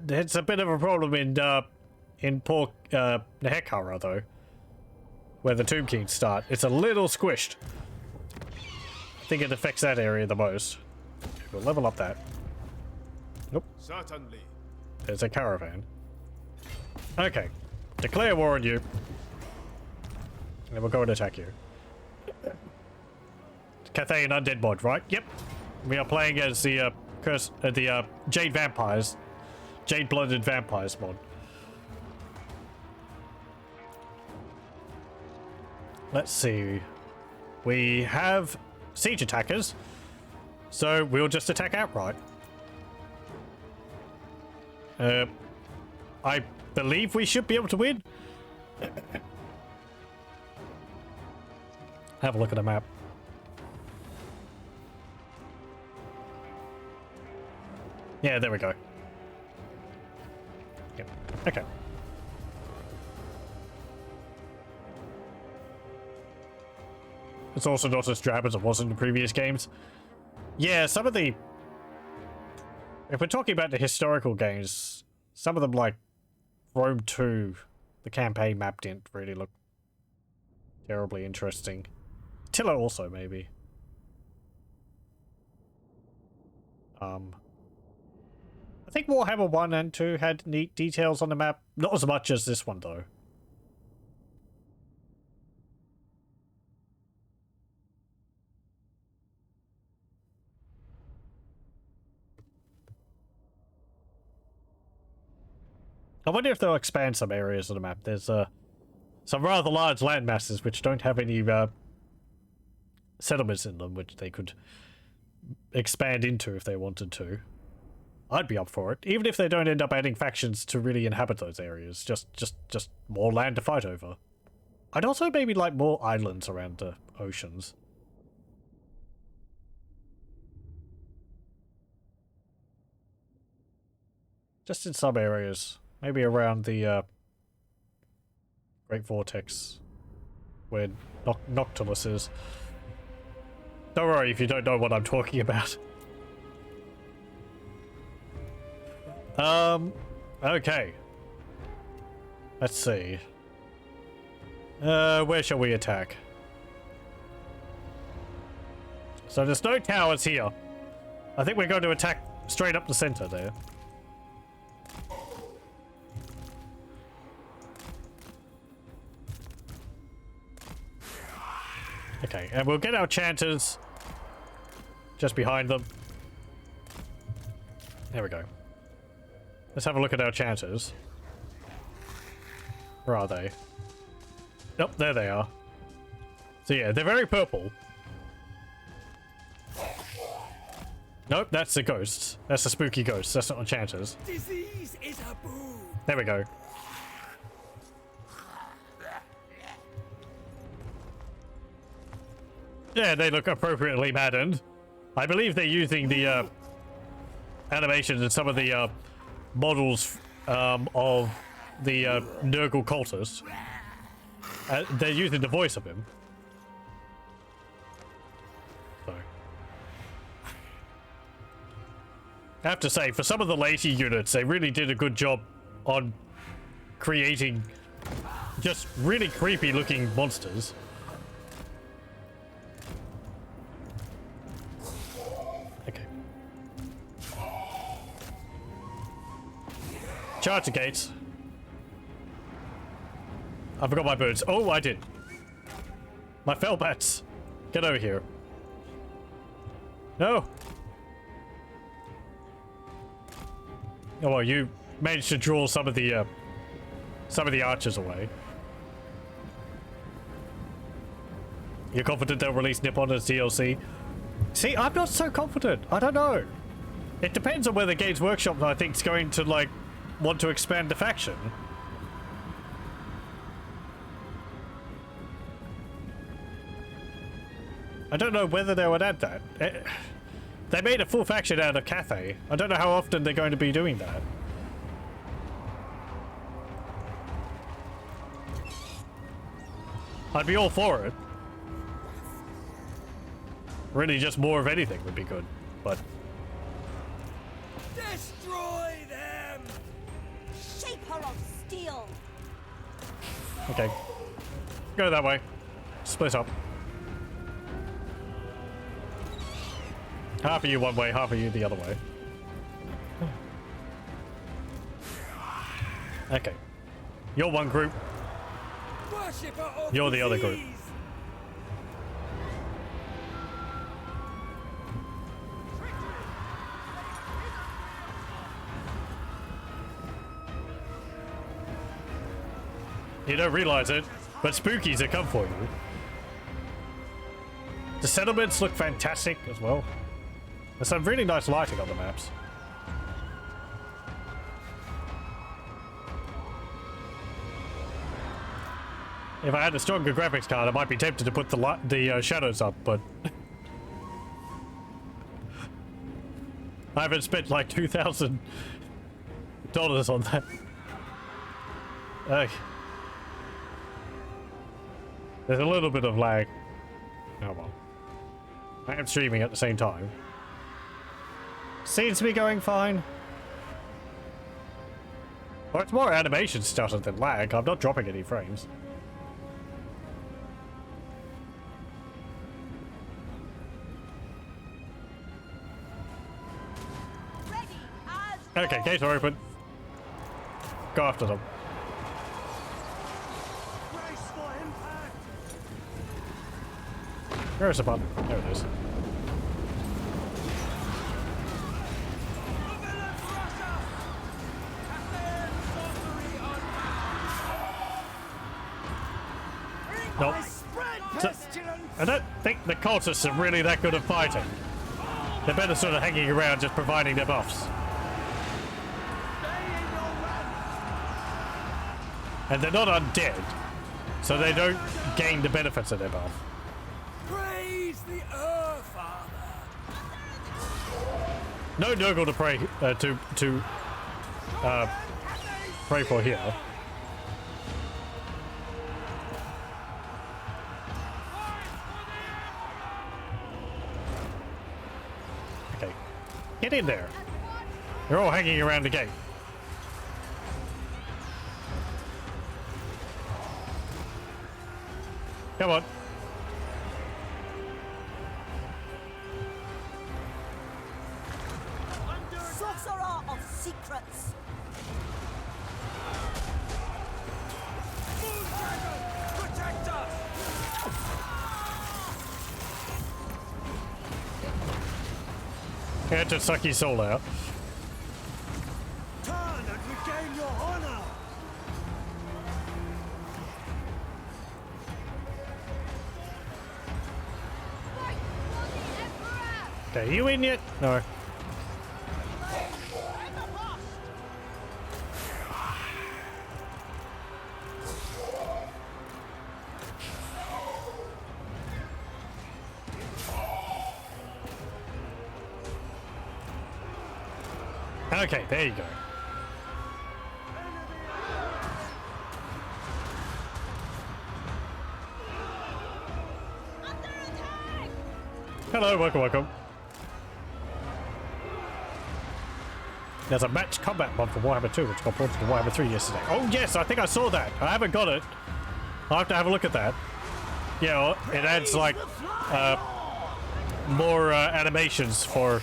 It's a bit of a problem in poor Nehekara, though, where the Tomb Kings start. It's a little squished. I think it affects that area the most. We'll level up that. Nope. Certainly. There's a caravan. Okay. Declare war on you. And we'll go and attack you. Cathay and Undead mod, right? Yep. We are playing as the Jade Vampires. Jade Blooded Vampires mod. Let's see. We have siege attackers, so we'll just attack outright. I believe we should be able to win. Have a look at the map. Yeah, there we go. Yep. Okay. It's also not as drab as it was in the previous games. Yeah, some of the... If we're talking about the historical games, some of them, like Rome 2, the campaign map didn't really look terribly interesting. Tiller also, maybe. I think Warhammer 1 and 2 had neat details on the map. Not as much as this one, though. I wonder if they'll expand some areas of the map. There's some rather large land masses which don't have any settlements in them, which they could expand into if they wanted to. I'd be up for it, even if they don't end up adding factions to really inhabit those areas. Just more land to fight over. I'd also maybe like more islands around the oceans. Just in some areas. Maybe around the Great Vortex, where Noctilus is. Don't worry if you don't know what I'm talking about. Okay. Let's see. Where shall we attack? So there's no towers here. I think we're going to attack straight up the center there. Okay, and we'll get our chanters just behind them. There we go. Let's have a look at our chanters. Where are they? Nope, there they are. So yeah, they're very purple. Nope, that's the ghosts. That's the spooky ghosts. That's not enchanters. Disease is a boon. There we go. Yeah, they look appropriately maddened. I believe they're using the animations and some of the models of the Nurgle cultist. They're using the voice of him. So. I have to say, for some of the later units, they really did a good job on creating just really creepy looking monsters. Okay. Charge the gates. I forgot my birds. Oh, I did. My fell bats. Get over here. No. Oh well, you managed to draw some of the archers away. You're confident they'll release Nippon as DLC? See, I'm not so confident. I don't know. It depends on whether Games Workshop, I think, is going to like want to expand the faction. I don't know whether they would add that. They made a full faction out of Cathay. I don't know how often they're going to be doing that. I'd be all for it. Really, just more of anything would be good, but... Destroy them! Shaper of steel. Okay. Go that way. Split up. Half of you one way, half of you the other way. Okay. You're one group. You're the other group. You don't realize it, but spookies have come for you. The settlements look fantastic as well. There's some really nice lighting on the maps. If I had a stronger graphics card, I might be tempted to put the shadows up, but I haven't spent like $2,000 on that. There's a little bit of lag. Oh well. I am streaming at the same time. Seems to be going fine. Well, it's more animation stutter than lag. I'm not dropping any frames. Okay, gates are open. Go after them. Where's the button? There it is. Nope. So, I don't think the cultists are really that good at fighting. They're better sort of hanging around just providing their buffs. And they're not undead, so they don't gain the benefits of their buff. Praise the Earth, Father. No Nurgle to pray pray for here. Okay, get in there. They're all hanging around the gate. Come on. Sorcerer of secrets. Moon Dragon, protect us! Had to suck his soul out. Turn and regain your honor! Okay, you in yet? No. Okay, there you go. Hello, welcome, welcome. There's a match combat mod for Warhammer 2, which got ported to Warhammer 3 yesterday. Oh yes, I think I saw that. I haven't got it. I'll have to have a look at that. Yeah, well, it adds like more animations for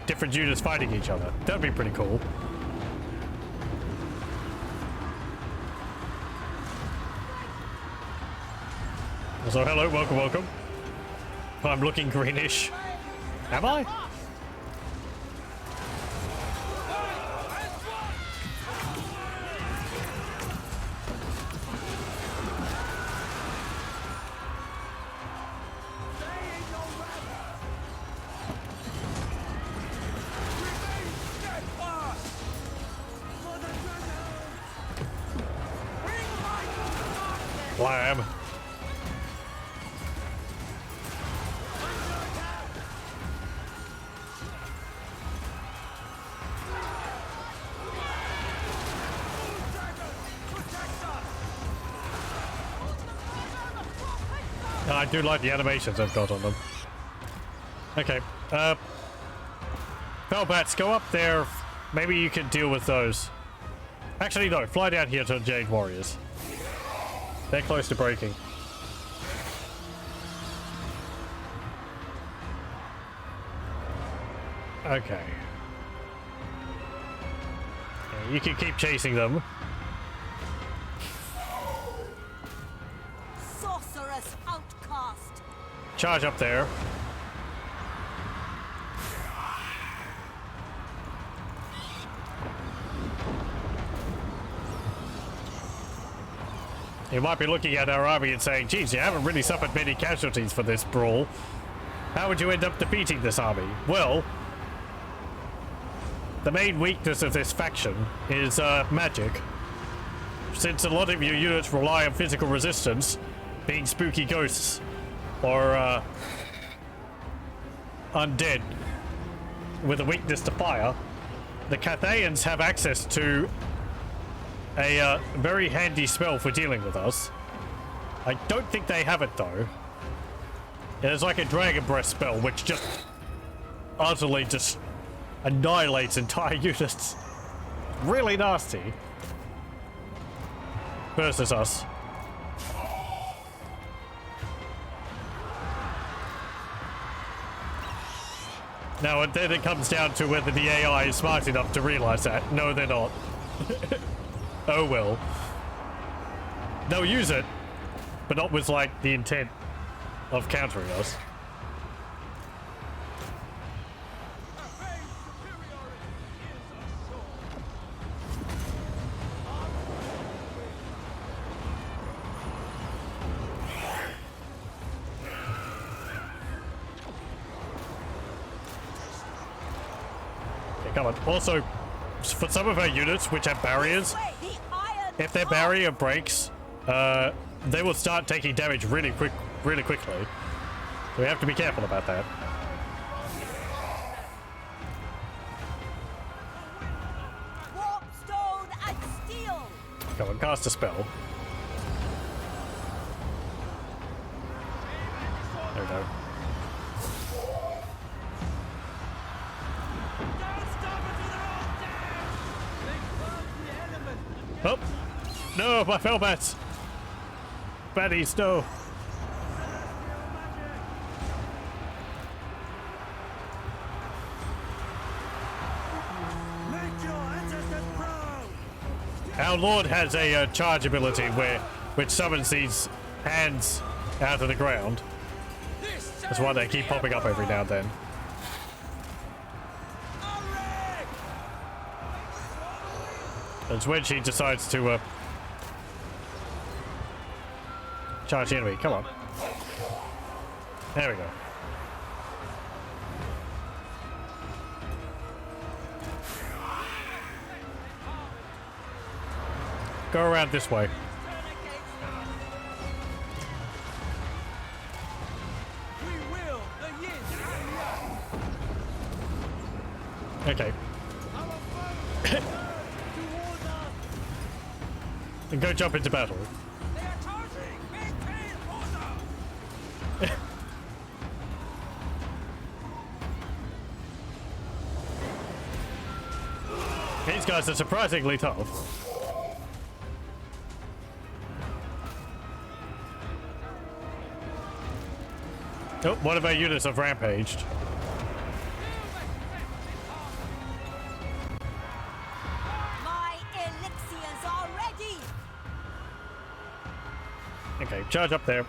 different units fighting each other. That'd be pretty cool. So hello, welcome, welcome. I'm looking greenish. Am I? Lamb. I do like the animations I've got on them. Okay, Felbats, go up there. Maybe you can deal with those. Actually, no, fly down here to Jade Warriors. They're close to breaking. Okay. Yeah, you can keep chasing them. Sorceress outcast. Charge up there. You might be looking at our army and saying, geez, you haven't really suffered many casualties for this brawl. How would you end up defeating this army? Well, the main weakness of this faction is magic. Since a lot of your units rely on physical resistance, being spooky ghosts or undead with a weakness to fire, the Cathayans have access to a very handy spell for dealing with us. I don't think they have it though. It's like a dragon breath spell which just utterly just annihilates entire units. Really nasty. Versus us. Now, and then it comes down to whether the AI is smart enough to realize that. No, they're not. Oh well. They'll use it, but not with like the intent of countering us. Okay, come on. Also, for some of our units which have barriers, if their barrier breaks, they will start taking damage really quickly. So we have to be careful about that. Warp stone and steel. Come on, cast a spell. There we go. Oh! No, my Felbats! Baddies, no! Make your ancestors proud! Our Lord has a charge ability which summons these hands out of the ground. That's why they keep popping up every now and then. That's when she decides to charge the enemy. Come on. There we go. Go around this way. We will the yin and yang. Okay. Our foes turn towards us. And go jump into battle. They are charging. Maintain order. These guys are surprisingly tough. Oh, one of our units have rampaged. My elixirs are ready. Okay, charge up there.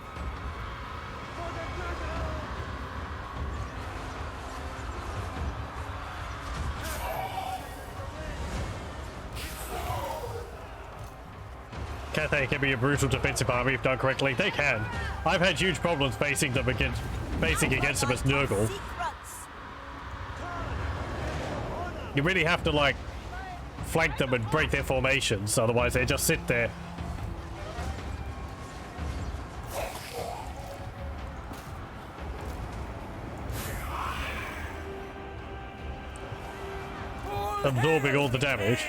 Cathay can be a brutal defensive army if done correctly. They can. I've had huge problems facing them against them as Nurgle. Secrets. You really have to like flank them and break their formations, otherwise they just sit there. Absorbing all the damage.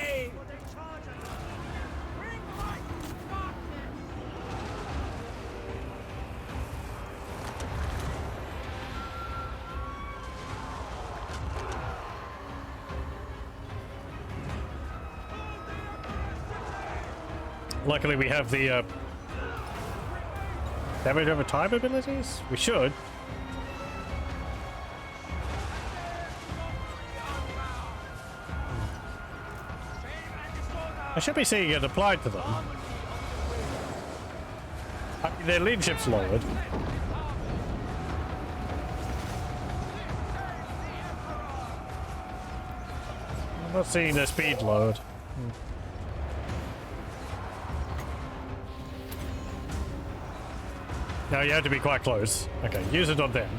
Luckily we have the damage over time abilities? We should. I should be seeing it applied to them. I mean, their leadership's lowered. I'm not seeing their speed lowered. No, you have to be quite close. Okay, use it on them.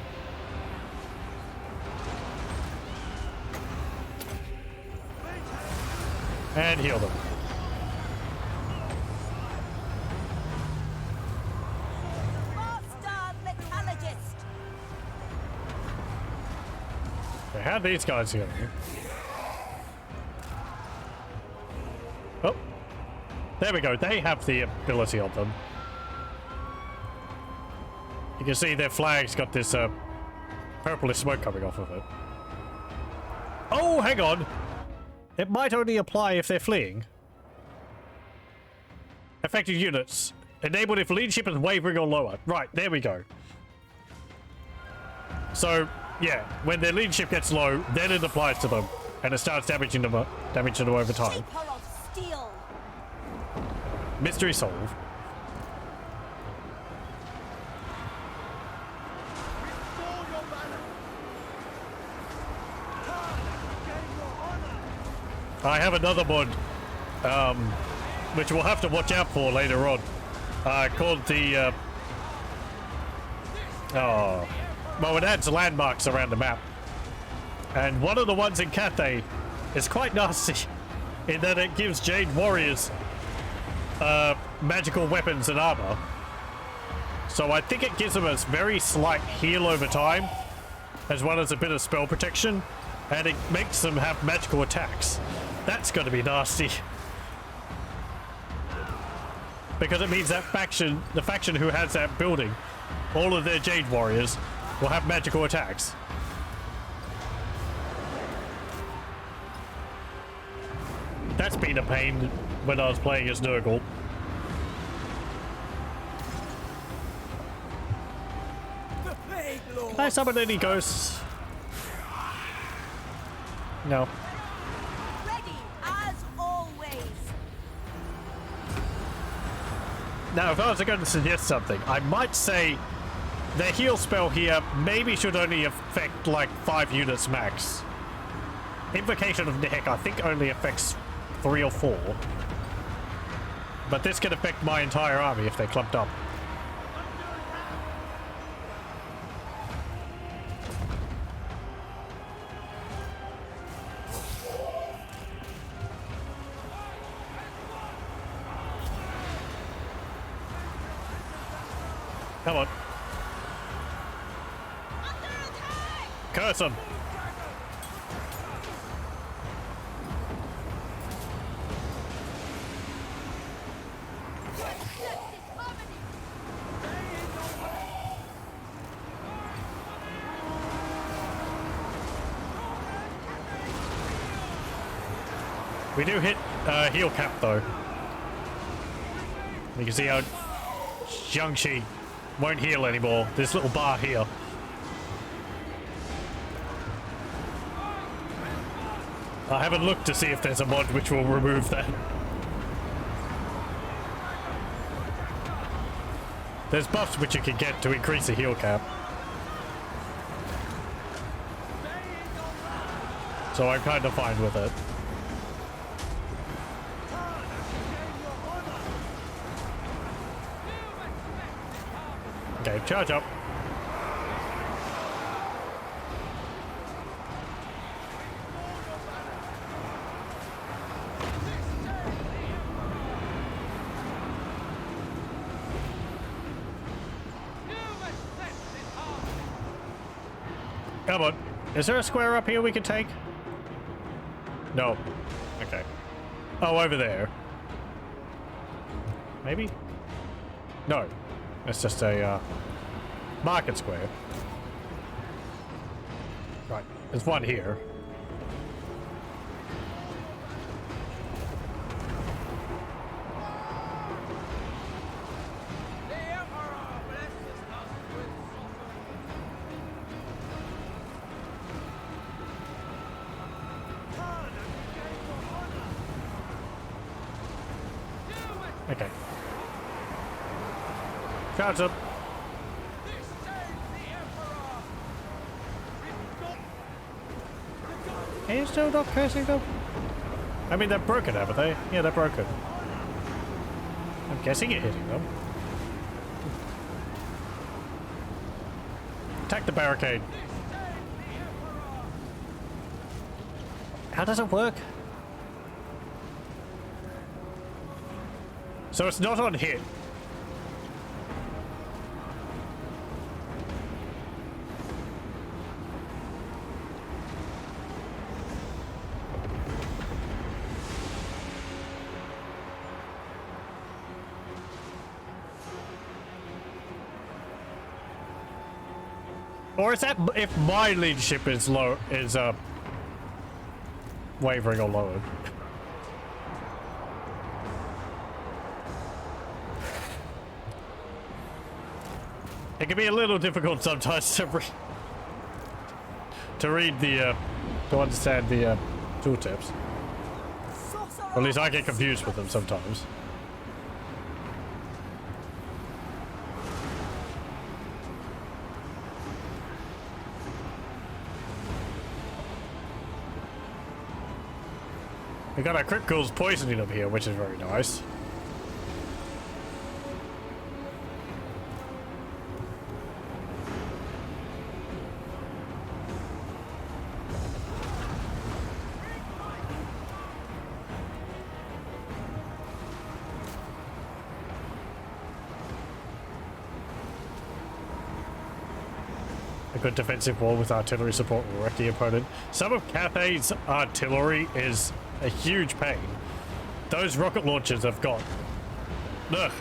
And heal them. Master metallurgist. Okay, how are these guys going? Oh, there we go. They have the ability on them. You can see their flag's got this purplish smoke coming off of it. Oh, hang on. It might only apply if they're fleeing. Affected units. Enabled if leadership is wavering or lower. Right, there we go. So, yeah, when their leadership gets low, then it applies to them. And it starts damaging them over time. Keeper of steel. Mystery solved. Restore your banner. Time to gain your honor. I have another mod, which we'll have to watch out for later on, called the, well, it adds landmarks around the map. And one of the ones in Cathay is quite nasty in that it gives Jade warriors magical weapons and armor. So I think it gives them a very slight heal over time, as well as a bit of spell protection, and it makes them have magical attacks. That's going to be nasty. Because it means that faction, the faction who has that building, all of their Jade warriors will have magical attacks. That's been a pain when I was playing as Nurgle. The plague lord. Can I summon any ghosts? No. Ready as always. Now, if I was going to suggest something, I might say the heal spell here maybe should only affect like 5 units max. Invocation of Neck, I think, only affects 3 or 4. But this can affect my entire army if they're clumped up. Come on. Curse him. We do hit heal cap though. You can see how Jiangxi won't heal anymore. This little bar here. I haven't looked to see if there's a mod which will remove that. There's buffs which you can get to increase the heal cap. So I'm kind of fine with it. Okay, charge up. Come on. Is there a square up here we can take? No. Okay. Oh, over there. Maybe? No. It's just a market square. Right. There's one here. Okay. Charge up. Are you still not cursing them? I mean, they're broken, haven't they? Yeah, they're broken. I'm guessing you're hitting them. Attack the barricade. How does it work? So it's not on hit. Or is that if my leadership is low, is wavering or lowered? It can be a little difficult sometimes to read the to understand the tooltips. Or at least I get confused with them sometimes. We got our criticals poisoning up here, which is very nice. A good defensive wall with artillery support will wreck the opponent. Some of Cathay's artillery is a huge pain. Those rocket launchers have got... Ugh.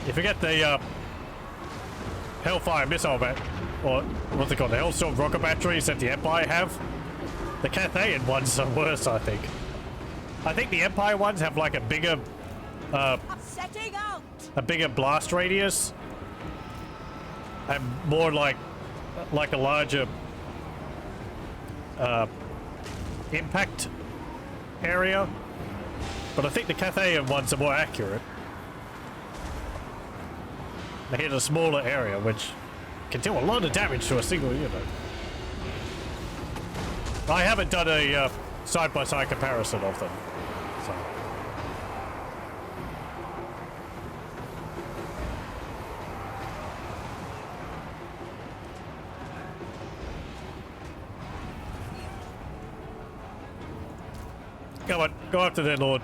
You forget the Hellfire missile or what's it called? The Hellstorm rocket batteries that the Empire have. The Cathayan ones are worse, I think. I think the Empire ones have like a bigger Setting out. a bigger blast radius and more like a larger impact area, but I think the Cathayan ones are more accurate. They hit a smaller area, which can do a lot of damage to a single unit. I haven't done a side-by-side comparison of them, so. Come on, go after their lord.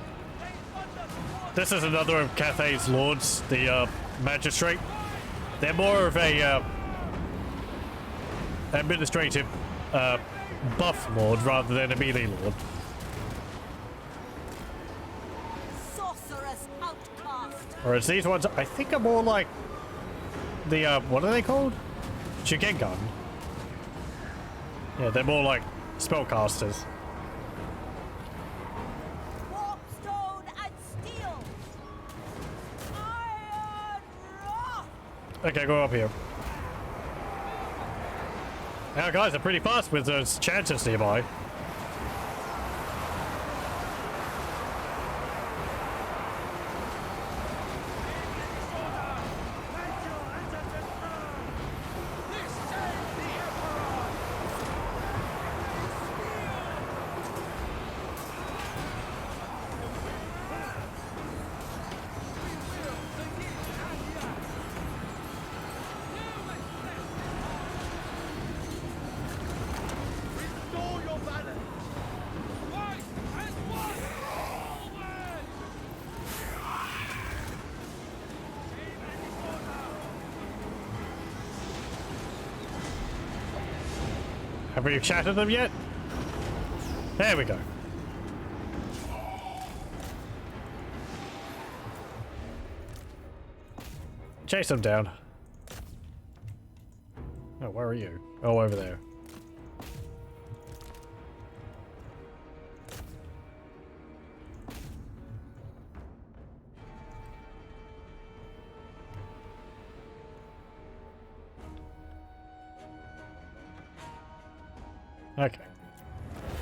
This is another of Cathay's lords, the magistrate. They're more of a administrative buff lord rather than a melee lord. Sorceress outcast. Whereas these ones, I think, are more like the what are they called? Shigengan. Yeah, they're more like spellcasters. Warpstone and steel. Iron rock. Okay, go up here. Our guys are pretty fast with those chances nearby. Restore your balance. Fight as one. Always. Have we shattered them yet? There we go. Chase them down. Oh, where are you? Oh, over there. Okay.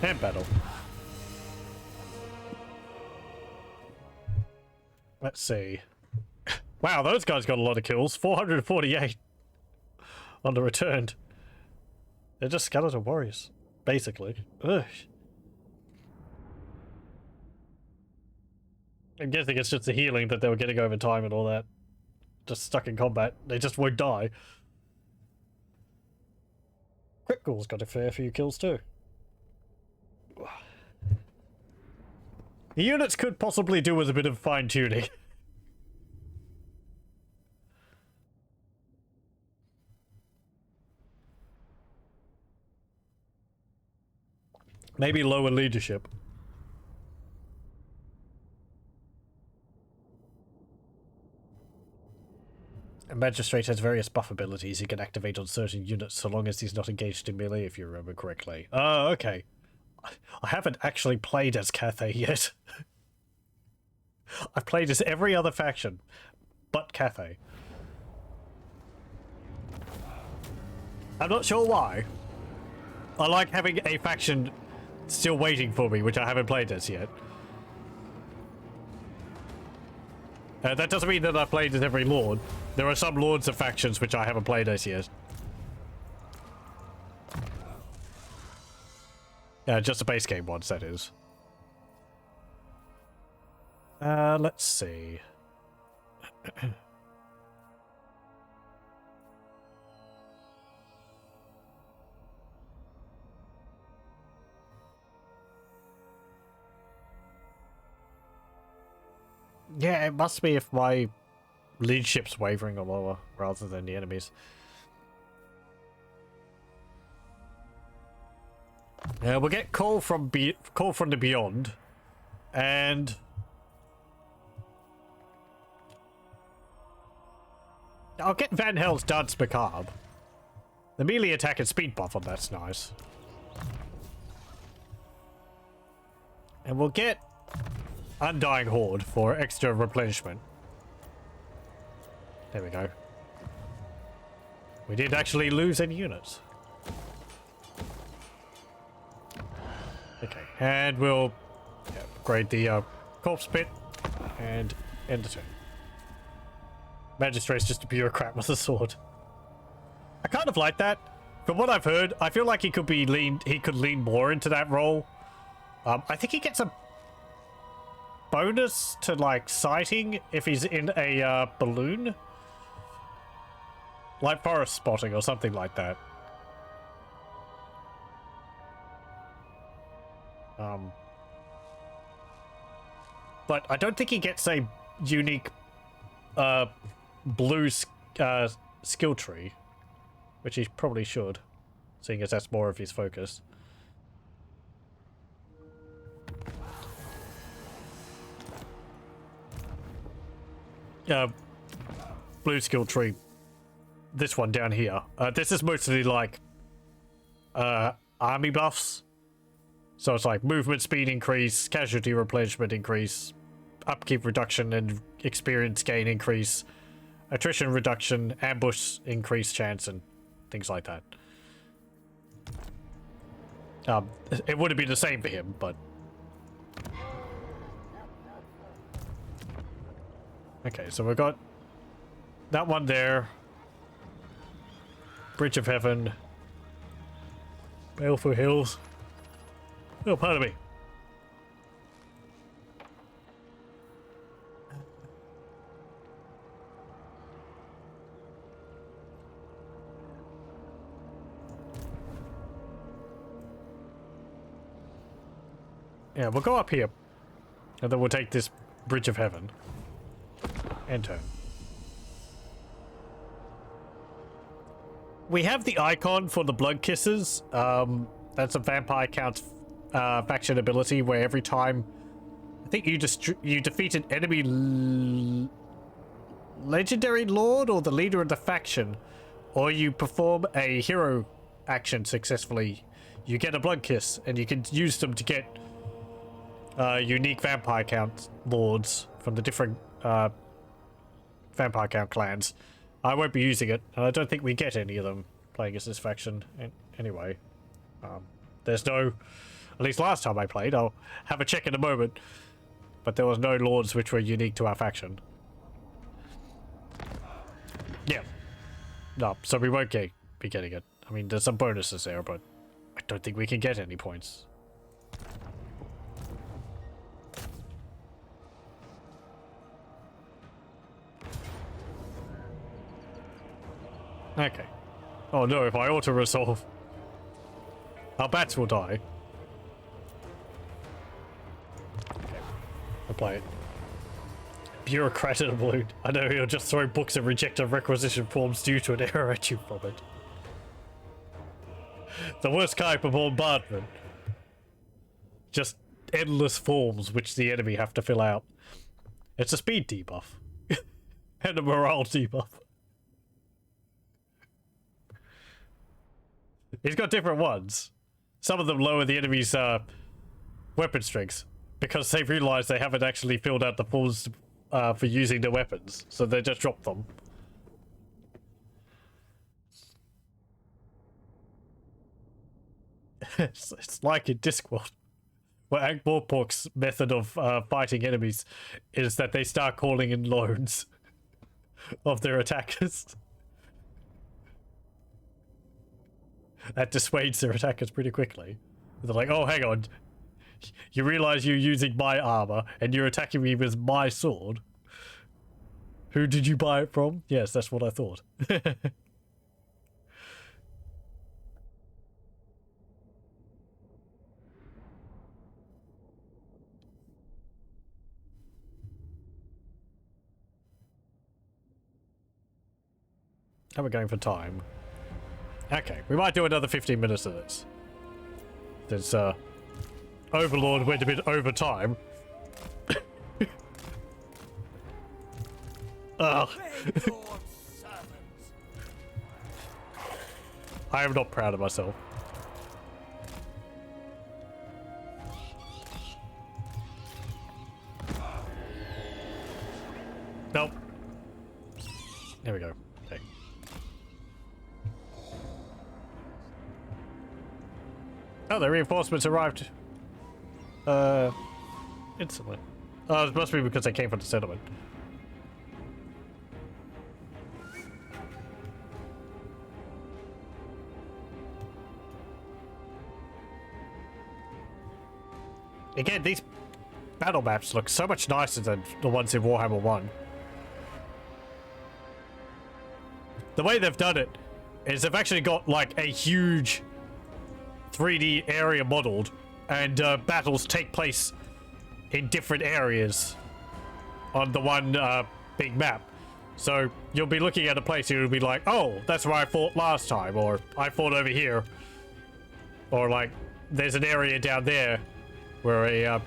Hand battle. Let's see. Wow, those guys got a lot of kills. 448 on the returned. They're just skeleton warriors, basically. Ugh. I'm guessing it's just the healing that they were getting over time and all that. Just stuck in combat. They just won't die. Critgul's got a fair few kills too. The units could possibly do with a bit of fine-tuning. Maybe lower leadership. A magistrate has various buff abilities he can activate on certain units so long as he's not engaged in melee, if you remember correctly. Oh, okay. I haven't actually played as Cathay yet. I've played as every other faction but Cathay. I'm not sure why. I like having a faction still waiting for me, which I haven't played as yet. That doesn't mean that I've played as every lord. There are some lords of factions which I haven't played as yet. Just the base game ones, that is. Let's see. Yeah, it must be if my leadership's wavering or lower rather than the enemies. We'll get call from the beyond, and I'll get Van Hel's Dance Macabre. The melee attack and speed buff on that's nice. And we'll get Undying Horde for extra replenishment. There we go. We didn't actually lose any units. Okay, and we'll upgrade the corpse pit and end the turn. Magistrate's just a bureaucrat with a sword. I kind of like that. From what I've heard, I feel like he could lean more into that role. I think he gets a bonus to like sighting if he's in a balloon, like forest spotting or something like that. But I don't think he gets a unique blue skill tree, which he probably should, seeing as that's more of his focus. Blue skill tree. This one down here. This is mostly like army buffs. So it's like movement speed increase, casualty replenishment increase, upkeep reduction and experience gain increase, attrition reduction, ambush increase chance, and things like that. It would have been the same for him, but... Okay, so we've got that one there. Bridge of Heaven. Baleful Hills. Oh, pardon me. Yeah, we'll go up here. And then we'll take this Bridge of Heaven. And turn. We have the icon for the Blood Kisses. That's a Vampire Count faction ability where every time I think you defeat an enemy legendary lord or the leader of the faction, or you perform a hero action successfully, you get a Blood Kiss, and you can use them to get unique Vampire Count lords from the different Vampire Count clans. I won't be using it, and I don't think we get any of them playing as this faction anyway. There's no, at least last time I played, I'll have a check in a moment, but there was no lords which were unique to our faction. Yeah. No, so we won't be getting it. I mean, there's some bonuses there, but I don't think we can get any points. Okay. Oh no, if I auto-resolve, our bats will die. Okay. I'll play it. Bureaucrat in a balloon. I know he'll just throw books and reject requisition forms due to an error at you from it. The worst type of bombardment. Just endless forms which the enemy have to fill out. It's a speed debuff. And a morale debuff. He's got different ones. Some of them lower the enemy's weapon strengths because they've realized they haven't actually filled out the forms for using the weapons, so they just drop them. It's like in Discworld, where Ankh-Morpork's method of fighting enemies is that they start calling in loans of their attackers. That dissuades their attackers pretty quickly. They're like, oh, hang on. You realize you're using my armor and you're attacking me with my sword? Who did you buy it from? Yes, that's what I thought. How are we going for time? Okay, we might do another 15 minutes of this. There's, Overlord went a bit over time. Ugh. I am not proud of myself. Nope. There we go. Okay. Oh, the reinforcements arrived. Instantly. Oh, it must be because they came from the settlement. Again, these battle maps look so much nicer than the ones in Warhammer 1. The way they've done it is they've actually got like a huge 3D area modeled, and battles take place in different areas on the one big map. So you'll be looking at a place, you'll be like, oh, that's where I fought last time, or I fought over here. Or like, there's an area down there where a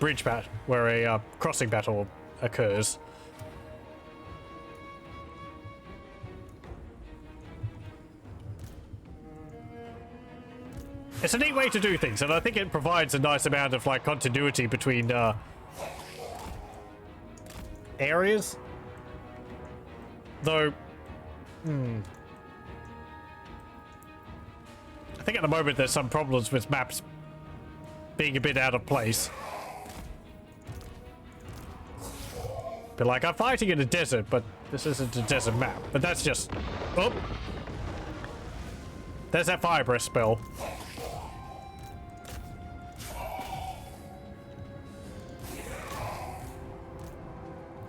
crossing battle occurs. It's a neat way to do things, and I think it provides a nice amount of like continuity between areas. Though, I think at the moment there's some problems with maps being a bit out of place. But like, I'm fighting in a desert, but this isn't a desert map. But that's just... Oh! There's that fire breath spell.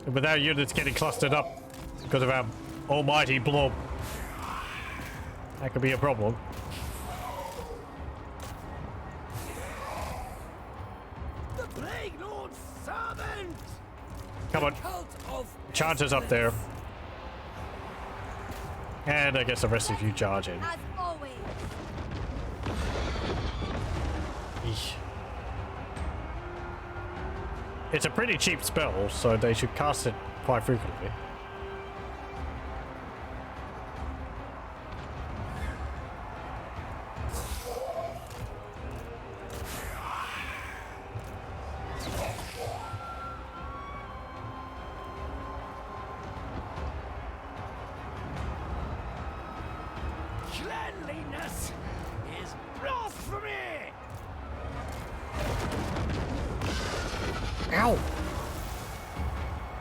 And with our units getting clustered up because of our almighty blob, that could be a problem. The Plague Lord's servant! Come on. Chanter's up there. And I guess the rest of you charge in. As always. Eesh. It's a pretty cheap spell, so they should cast it quite frequently. Cleanliness is blasphemy! Ow!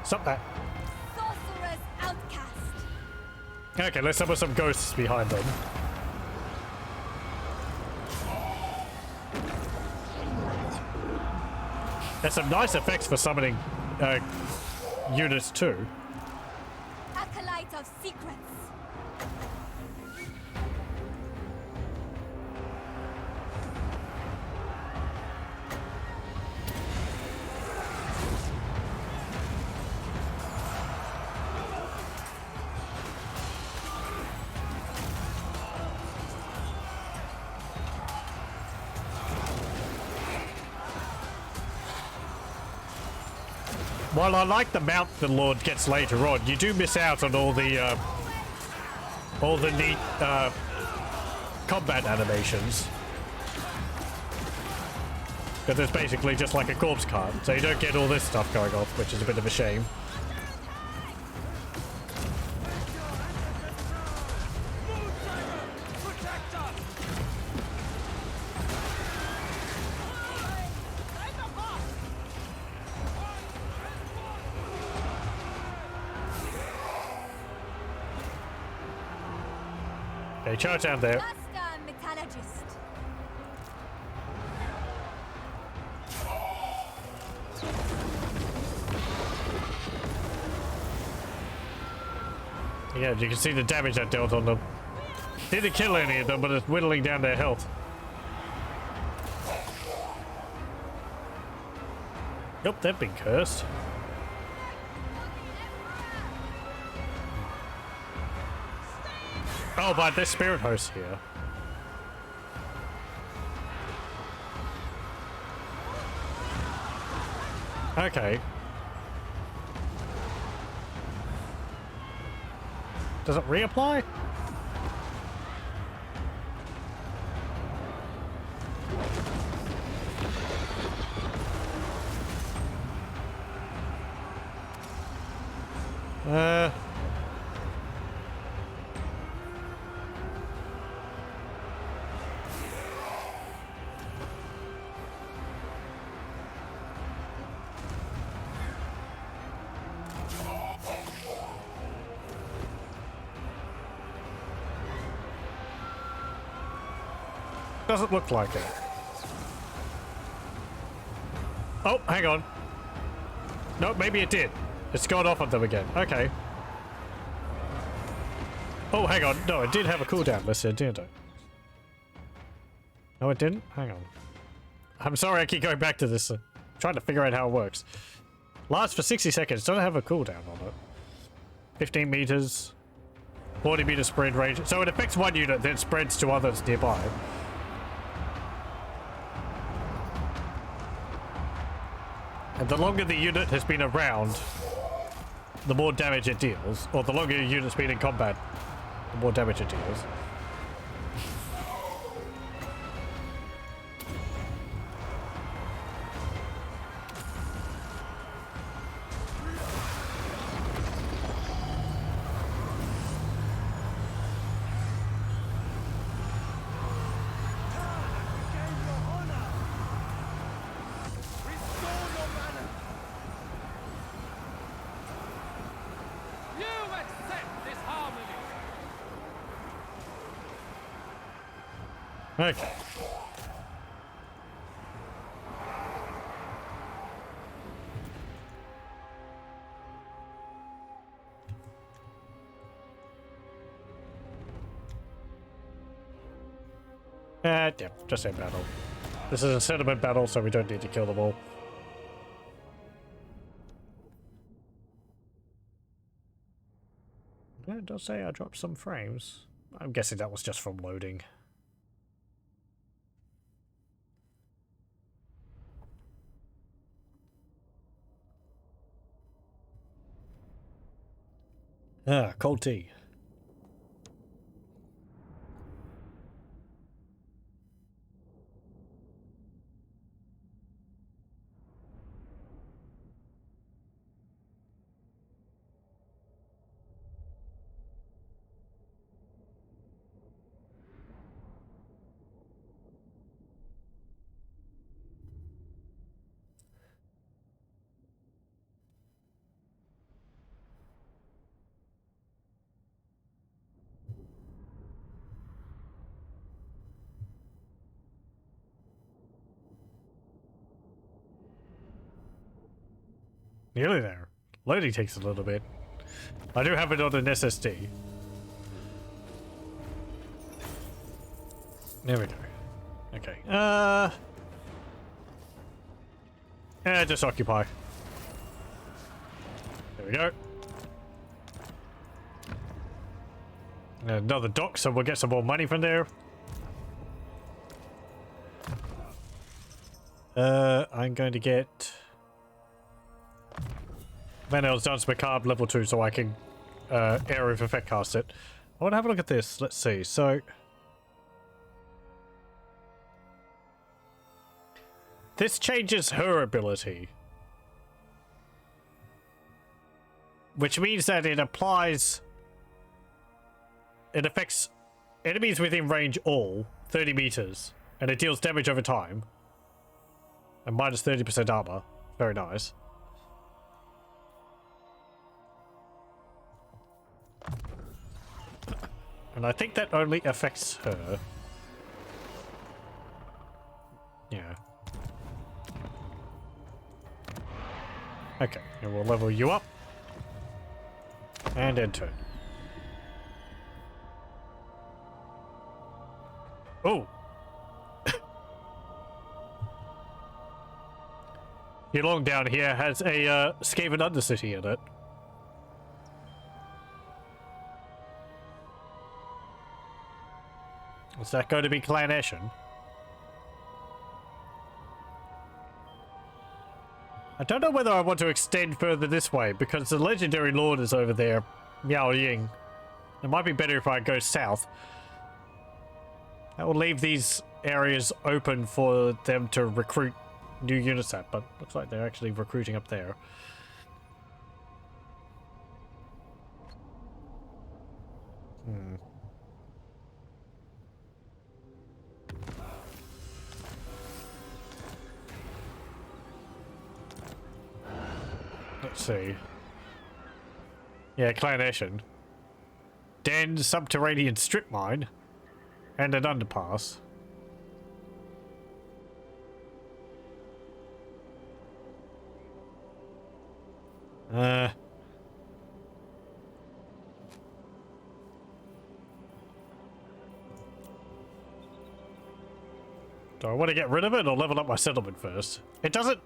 Stop that. Sorcerer's outcast. Okay, let's summon some ghosts behind them. There's some nice effects for summoning units too. Acolyte of secrets. While I like the mount the Lord gets later on, you do miss out on all the neat combat animations. Because it's basically just like a corpse cart, so you don't get all this stuff going on, which is a bit of a shame. Okay, charge down there. Master metallurgist. Yeah, you can see the damage that dealt on them. Didn't kill any of them, but it's whittling down their health. Nope, they've been cursed. Oh, but there's spirit hosts here. Okay. Does it reapply? Doesn't look like it. Oh, hang on. No, maybe it did. It's gone off on them again. Okay. Oh, hang on. No, it did have a cooldown listed, didn't it? No, it didn't? Hang on. I'm sorry I keep going back to this. Trying to figure out how it works. Lasts for 60 seconds. Doesn't have a cooldown on it. 15 meters, 40 meter spread range. So it affects one unit, then spreads to others nearby. And the longer the unit has been around, the more damage it deals. Or the longer your unit's been in combat, the more damage it deals. Okay. Yeah, just a battle. This is a settlement battle, so we don't need to kill them all. Yeah, it does say I dropped some frames. I'm guessing that was just from loading. Ah, cold tea. Nearly there. Loading takes a little bit. I do have it on an SSD. There we go. Okay. Just occupy. There we go. Another dock, so we'll get some more money from there. I'm going to get Manel's Dance Macabre level 2 so I can Area of Effect cast it. I want to have a look at this. Let's see. So this changes her ability, which means that it applies. It affects enemies within range all 30 meters, and it deals damage over time. And minus 30% armor. Very nice. And I think that only affects her. Yeah. Okay, and we'll level you up. And enter. Oh! Yulong down here has a Skaven Undercity in it. Is that going to be Clan Ashen? I don't know whether I want to extend further this way because the Legendary Lord is over there, Miao Ying. It might be better if I go south. That will leave these areas open for them to recruit new units at, but looks like they're actually recruiting up there. Let's see. Yeah, Clan Ashen. Den, subterranean strip mine, and an underpass. Do I want to get rid of it or level up my settlement first? It doesn't...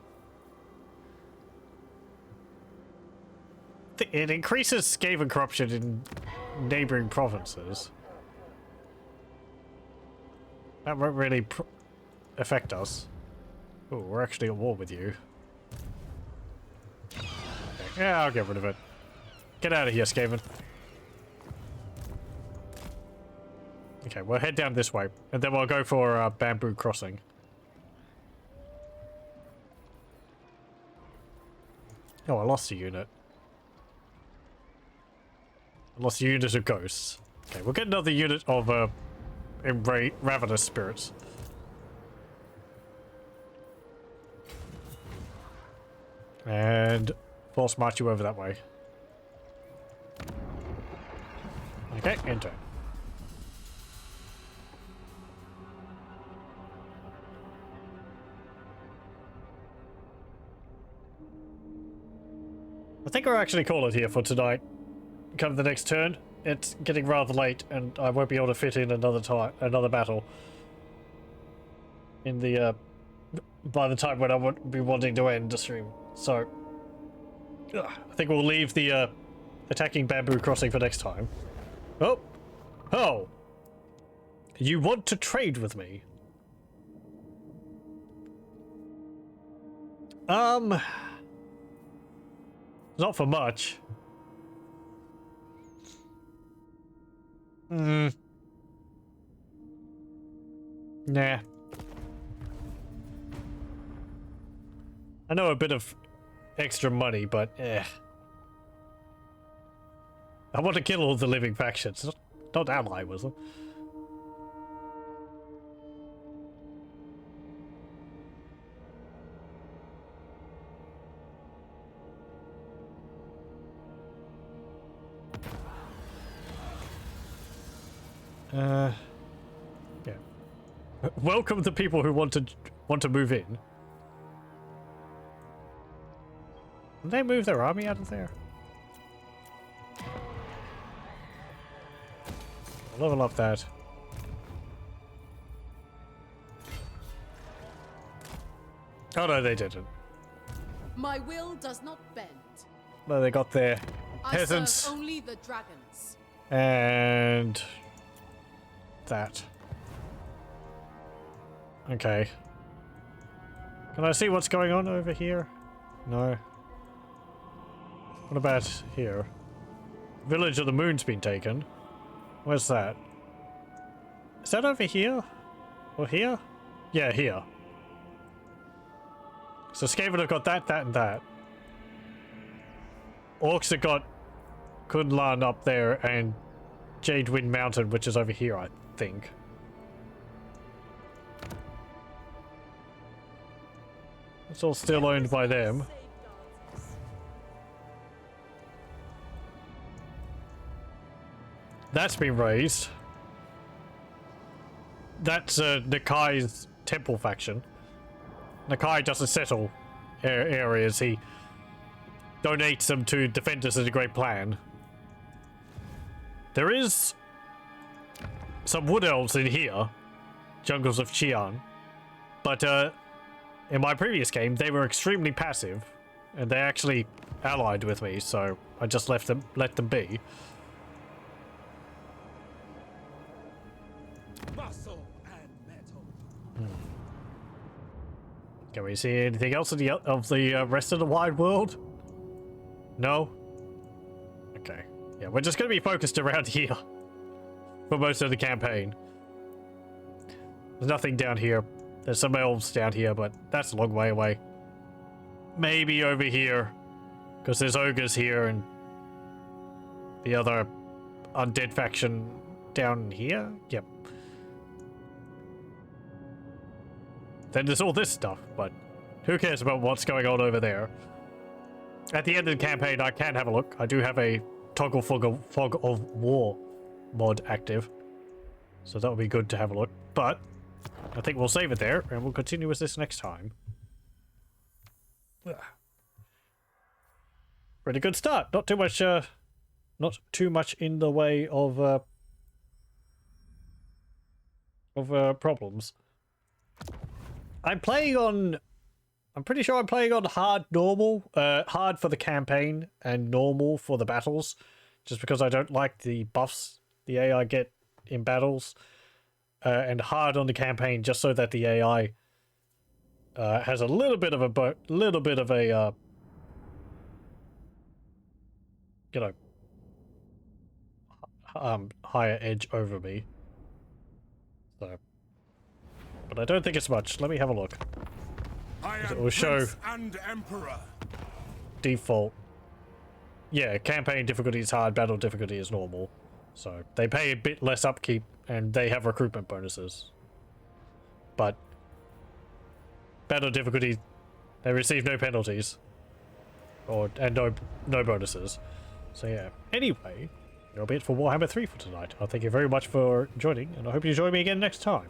It increases Skaven corruption in neighboring provinces. That won't really affect us. Oh, we're actually at war with you. Okay. Yeah, I'll get rid of it. Get out of here, Skaven. Okay, we'll head down this way, and then we'll go for Bamboo Crossing. Oh, I lost a unit. I lost a unit of ghosts. Okay, we'll get another unit of Ravenous Spirits. And force march you over that way. Okay, enter. I think I'll actually call it here for tonight. Come the next turn. It's getting rather late, and I won't be able to fit in another battle in the by the time when I would be wanting to end the stream. So I think we'll leave the attacking Bamboo Crossing for next time. Oh, you want to trade with me? Not for much. Nah. I know a bit of extra money, but I want to kill all the living factions, not ally with them. Yeah. Welcome the people who want to move in. Did they move their army out of there? I'll level up that. Oh no, they didn't. My will does not bend. No, they got their I peasants serve only the dragons. and that. Okay. Can I see what's going on over here? No. What about here? Village of the Moon's been taken. Where's that? Is that over here? Or here? Yeah, here. So Skaven have got that, that, and that. Orcs have got Kunlan up there and Jade Wind Mountain, which is over here, I think. It's all still owned by them. That's been raised. That's Nakai's temple faction. Nakai doesn't settle areas, he donates them to defenders of the Great Plan. There is some wood elves in here, Jungles of Xi'an, but in my previous game they were extremely passive, and they actually allied with me, so I just let them be. Muscle and metal. Can we see anything else of the rest of the wide world? No? Okay. Yeah, we're just going to be focused around here for most of the campaign. There's nothing down here. There's some elves down here, but that's a long way away. Maybe over here, because there's ogres here and the other undead faction down here. Yep. Then there's all this stuff, but who cares about what's going on over there? At the end of the campaign, I can have a look. I do have a toggle fog of war mod active, so that would be good to have a look. But I think we'll save it there, and we'll continue with this next time. Pretty good start. Not too much in the way of problems. I'm playing on I'm pretty sure I'm playing on hard normal, hard for the campaign and normal for the battles, just because I don't like the buffs the AI get in battles, and hard on the campaign just so that the AI has a little bit of a you know, higher edge over me. So, but I don't think it's much. Let me have a look. It will show and Emperor. Default. Yeah, campaign difficulty is hard, battle difficulty is normal. So they pay a bit less upkeep and they have recruitment bonuses. But battle difficulty, they receive no penalties. And no bonuses. So yeah. Anyway, that'll be it for Warhammer 3 for tonight. I'll thank you very much for joining, and I hope you join me again next time.